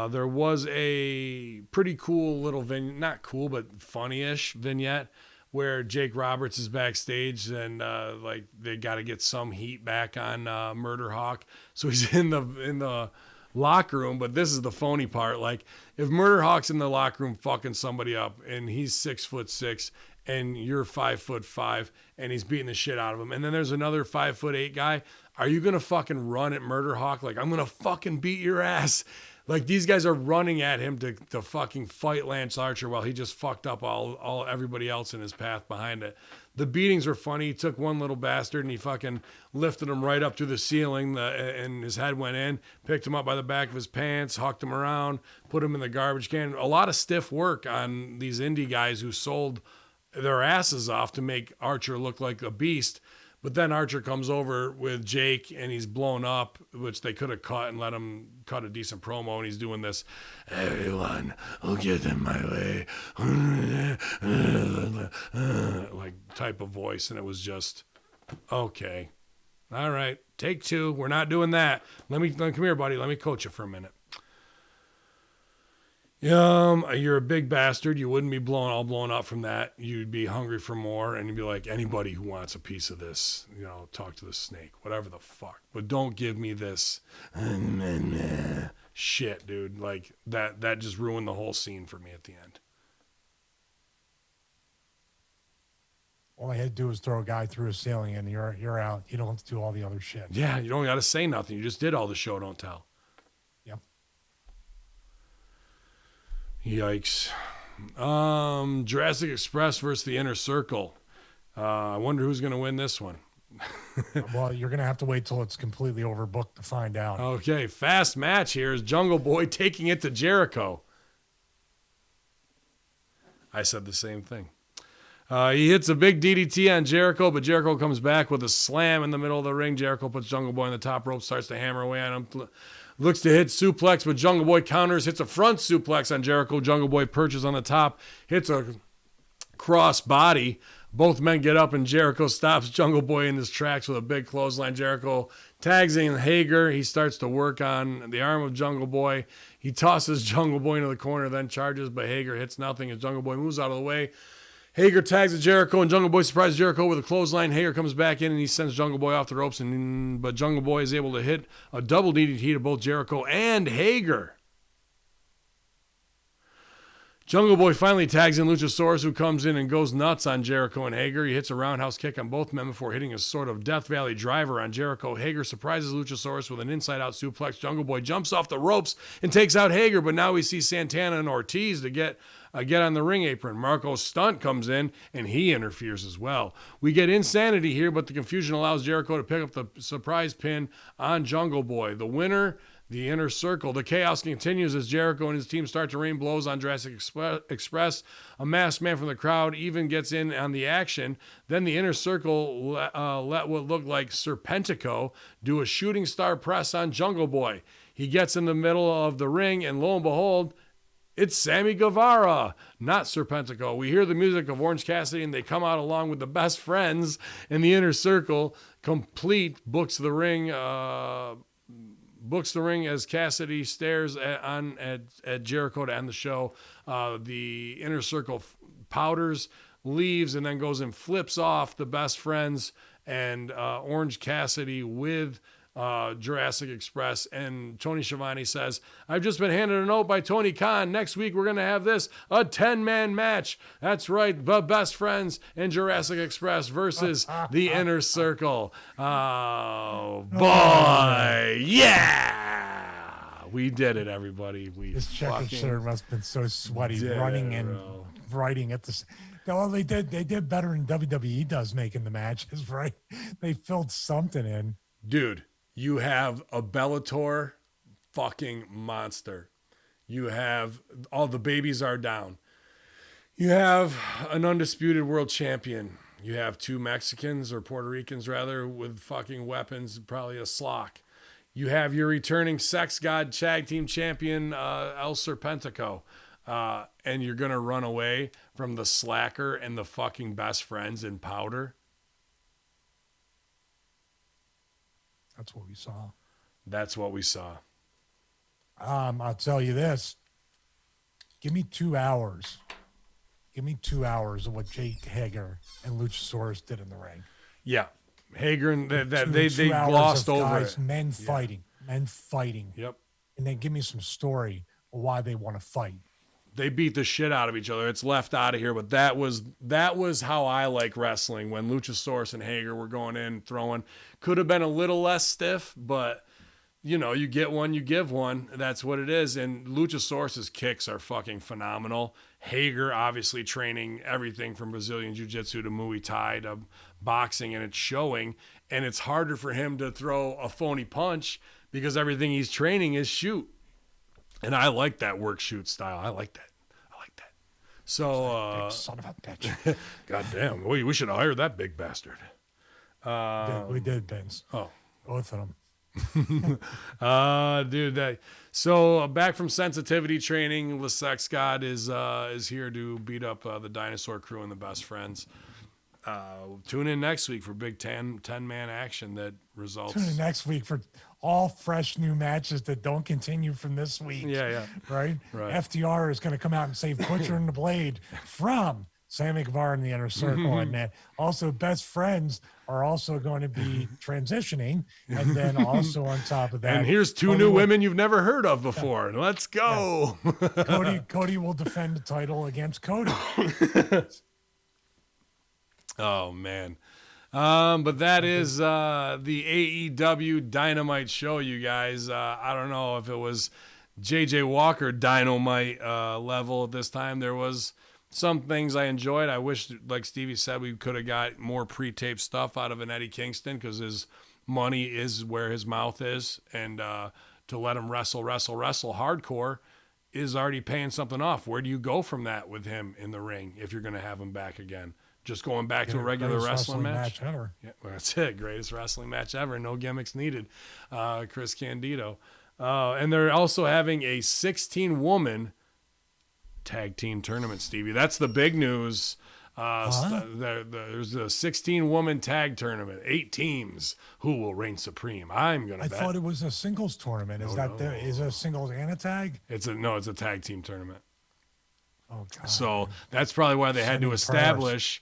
There was a pretty cool little vignette, not cool, but funny-ish vignette where Jake Roberts is backstage and like they got to get some heat back on Murder Hawk. So he's in the locker room, but this is the phony part. Like if Murder Hawk's in the locker room fucking somebody up and he's 6'6" and you're 5'5" and he's beating the shit out of him, and then there's another 5'8" guy, are you gonna fucking run at Murder Hawk? Like, I'm gonna fucking beat your ass. Like, these guys are running at him to fucking fight Lance Archer while he just fucked up all everybody else in his path behind it. The beatings were funny. He took one little bastard and he fucking lifted him right up to the ceiling, and his head went in, picked him up by the back of his pants, hucked him around, put him in the garbage can. A lot of stiff work on these indie guys who sold their asses off to make Archer look like a beast. But then Archer comes over with Jake and he's blown up, which they could have cut and let him cut a decent promo. And he's doing this, everyone will get in my way, like type of voice. And it was just, okay, all right, take two. We're not doing that. Come here, buddy. Let me coach you for a minute. You're a big bastard. You wouldn't be all blown up from that. You'd be hungry for more, and you'd be like, anybody who wants a piece of this, talk to the snake, whatever the fuck. But don't give me this shit, dude. Like that just ruined the whole scene for me at the end. All I had to do was throw a guy through a ceiling, and you're out. You don't have to do all the other shit. Yeah, you don't got to say nothing. You just did all the show, don't tell. Yep. Yikes. Jurassic Express versus the Inner Circle. I wonder who's going to win this one. Well, you're going to have to wait till it's completely overbooked to find out. Okay, fast match here is Jungle Boy taking it to Jericho. I said the same thing. He hits a big DDT on Jericho, but Jericho comes back with a slam in the middle of the ring. Jericho puts Jungle Boy on the top rope, starts to hammer away on him. Looks to hit suplex, but Jungle Boy counters, hits a front suplex on Jericho. Jungle Boy perches on the top, hits a cross body. Both men get up, and Jericho stops Jungle Boy in his tracks with a big clothesline. Jericho tags in Hager. He starts to work on the arm of Jungle Boy. He tosses Jungle Boy into the corner, then charges, but Hager hits nothing as Jungle Boy moves out of the way. Hager tags at Jericho, and Jungle Boy surprises Jericho with a clothesline. Hager comes back in, and he sends Jungle Boy off the ropes, but Jungle Boy is able to hit a double DDT to both Jericho and Hager. Jungle Boy finally tags in Luchasaurus, who comes in and goes nuts on Jericho and Hager. He hits a roundhouse kick on both men before hitting a sort of Death Valley driver on Jericho. Hager surprises Luchasaurus with an inside-out suplex. Jungle Boy jumps off the ropes and takes out Hager, but now we see Santana and Ortiz to get on the ring apron. Marco Stunt comes in, and he interferes as well. We get insanity here, but the confusion allows Jericho to pick up the surprise pin on Jungle Boy. The winner, the Inner Circle. The chaos continues as Jericho and his team start to rain blows on Jurassic Express. A masked man from the crowd even gets in on the action. Then the Inner Circle let what looked like Serpentico do a shooting star press on Jungle Boy. He gets in the middle of the ring, and lo and behold, it's Sammy Guevara, not Serpentico. We hear the music of Orange Cassidy, and they come out along with the best friends in the Inner Circle. Complete books the ring as Cassidy stares at Jericho to end the show. The Inner Circle powders, leaves, and then goes and flips off the best friends and Orange Cassidy with Jurassic Express. And Tony Schiavone says, I've just been handed a note by Tony Khan. Next week, we're going to have this, a 10-man match. That's right, the best friends and Jurassic Express versus the Inner Circle. Oh, boy. Yeah. We did it, everybody. This checkered shirt must have been so sweaty, running and writing at the... Well, they did better than WWE does making the matches, right? They filled something in. Dude. You have a Bellator fucking monster. You have all the babies are down. You have an undisputed world champion. You have two Mexicans or Puerto Ricans rather with fucking weapons, probably a slock. You have your returning sex god tag team champion El Serpentico. And you're going to run away from the slacker and the fucking best friends in powder. That's what we saw. That's what we saw. I'll tell you this. Give me 2 hours Give me 2 hours of what Jake Hager and Luchasaurus did in the ring. Yeah. Hager and they Two hours glossed of over guys, it. men fighting. Yep. And then give me some story of why they want to fight. They beat the shit out of each other. It's left out of here, but that was how I like wrestling when Luchasaurus and Hager were going in, throwing. Could have been a little less stiff, but you know, you get one, you give one. That's what it is. And Luchasaurus's kicks are fucking phenomenal. Hager obviously training everything from Brazilian Jiu-Jitsu to Muay Thai to boxing, and it's showing. And it's harder for him to throw a phony punch because everything he's training is shoot. And I like that work shoot style. I like that. So, Big son of a bitch. God damn, we should have hired that big bastard. We did, Vince. Oh. Both of them. Dude, so back from sensitivity training, Lesex God is here to beat up the Dinosaur Crew and the Best Friends. Tune in next week for big 10-man action that results. Tune in next week for all fresh new matches that don't continue from this week. Yeah. Right? FTR is going to come out and save Butcher and the Blade from Sammy Guevara in the Inner Circle. And then also Best Friends are also going to be transitioning. And then also on top of that. And here's two new women you've never heard of before. Yeah. Let's go. Yeah. Cody will defend the title against Cody. Oh, man. But that is the AEW Dynamite show, you guys. I don't know if it was JJ Walker Dynamite level at this time. There was some things I enjoyed. I wish, like Stevie said, we could have got more pre-taped stuff out of an Eddie Kingston because his money is where his mouth is. And to let him wrestle hardcore is already paying something off. Where do you go from that with him in the ring if you're going to have him back again? Just going back to a regular wrestling match ever. Yeah, well, that's it. Greatest wrestling match ever. No gimmicks needed. Chris Candido. And they're also having a 16-woman tag team tournament, Stevie. That's the big news. There's a 16-woman tag tournament. 8 teams. Who will reign supreme? I'm going to bet. I thought it was a singles tournament. Is it a singles and a tag? It's a tag team tournament. Oh, God. So that's probably why they had to establish.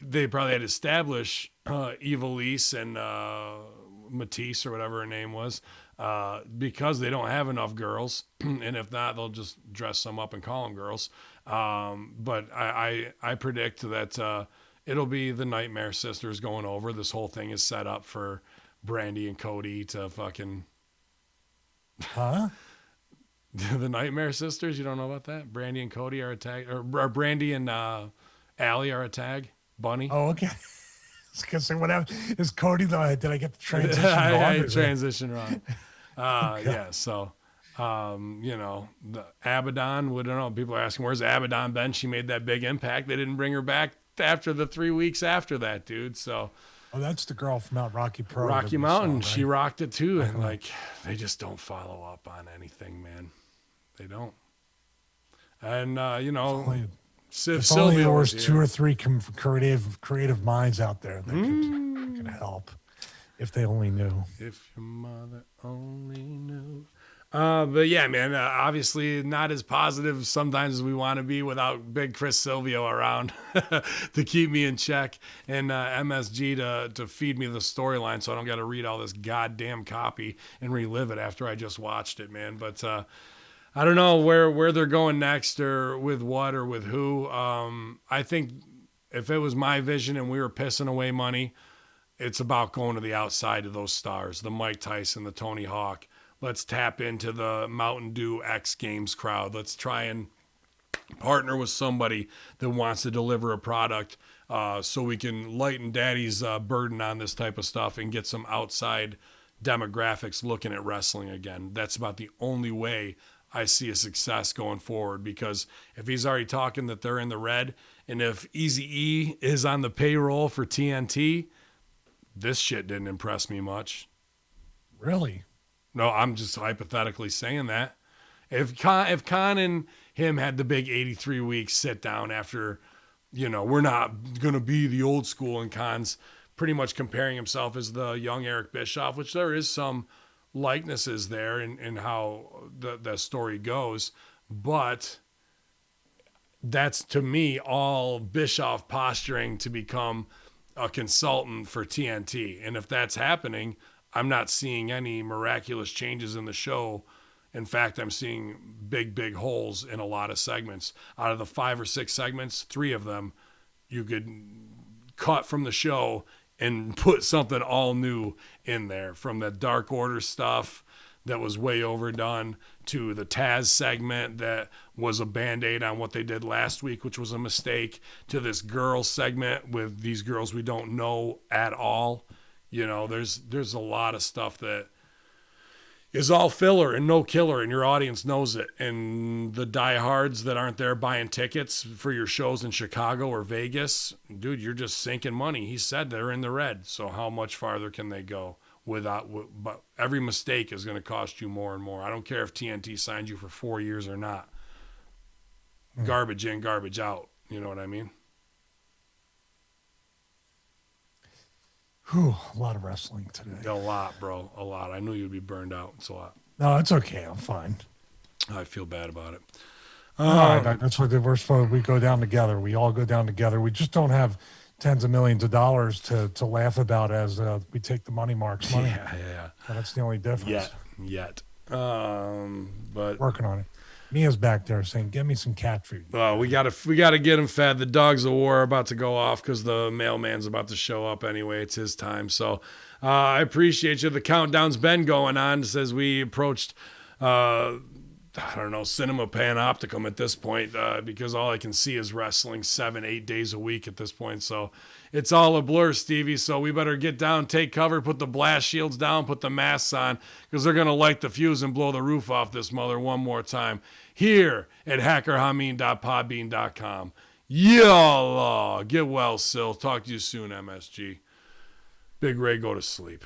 They probably had to establish Evilise and Matisse or whatever her name was, because they don't have enough girls, and if not, they'll just dress some up and call them girls. But I predict that it'll be the Nightmare Sisters going over. This whole thing is set up for Brandy and Cody to fucking. Huh? The Nightmare Sisters, you don't know about that? Brandy and Cody are a tag, or Brandy and Allie are a tag. Bunny. Oh, okay. I was gonna say, what happened? Is Cody though? Did I get the transition wrong? I transition wrong. Yeah. So, the Abaddon. We don't know. People are asking, "Where's Abaddon been?" She made that big impact. They didn't bring her back after the 3 weeks after that, dude. So. Oh, that's the girl from Mount Rocky Pro. Rocky Mountain. Right? She rocked it too, and they just don't follow up on anything, man. They don't. And Silvio there was 2 or 3 creative minds out there that could help if they only knew. If your mother only knew. But yeah, man, obviously not as positive sometimes as we want to be without big Chris Silvio around to keep me in check, and MSG to feed me the storyline so I don't got to read all this goddamn copy and relive it after I just watched it, man. But I don't know where they're going next or with what or with who. I think if it was my vision and we were pissing away money, it's about going to the outside of those stars, the Mike Tyson, the Tony Hawk. Let's tap into the Mountain Dew X Games crowd. Let's try and partner with somebody that wants to deliver a product so we can lighten Daddy's burden on this type of stuff and get some outside demographics looking at wrestling again. That's about the only way I see a success going forward, because if he's already talking that they're in the red, and if Eazy-E is on the payroll for TNT, this shit didn't impress me much. Really? No, I'm just hypothetically saying that. If Khan and him had the big 83 week sit down after, we're not going to be the old school, and Khan's pretty much comparing himself as the young Eric Bischoff, which there is some likenesses there in how the story goes. But that's to me all Bischoff posturing to become a consultant for TNT. And if that's happening, I'm not seeing any miraculous changes in the show. In fact, I'm seeing big holes in a lot of segments. Out of the 5 or 6 segments, 3 of them you could cut from the show and put something all new in there, from the Dark Order stuff that was way overdone to the Taz segment that was a Band-Aid on what they did last week, which was a mistake, to this girl segment with these girls we don't know at all. You know, there's a lot of stuff that is all filler and no killer, and your audience knows it. And the diehards that aren't there buying tickets for your shows in Chicago or Vegas, dude, you're just sinking money. He said they're in the red, so how much farther can they go? But every mistake is going to cost you more and more. I don't care if TNT signed you for 4 years or not. Garbage in, garbage out. You know what I mean? Whew, a lot of wrestling today. A lot, bro. A lot. I knew you'd be burned out. It's a lot. No, it's okay. I'm fine. I feel bad about it. That's what we're supposed. We go down together. We all go down together. We just don't have tens of millions of dollars to laugh about as we take the money marks money. Yeah. So that's the only difference. Yet. But working on it. Mia's back there saying, "Give me some cat food." Well, we gotta get him fed. The dogs of war are about to go off because the mailman's about to show up anyway. It's his time. So I appreciate you. The countdown's been going on. It says we approached I don't know, cinema panopticum at this point, because all I can see is wrestling 7-8 days a week at this point. So it's all a blur, Stevie. So we better get down, take cover, put the blast shields down, put the masks on, because they're going to light the fuse and blow the roof off this mother one more time here at hackerhamin.podbean.com. Yalla. Get well, Sil. Talk to you soon, MSG. Big Ray, go to sleep.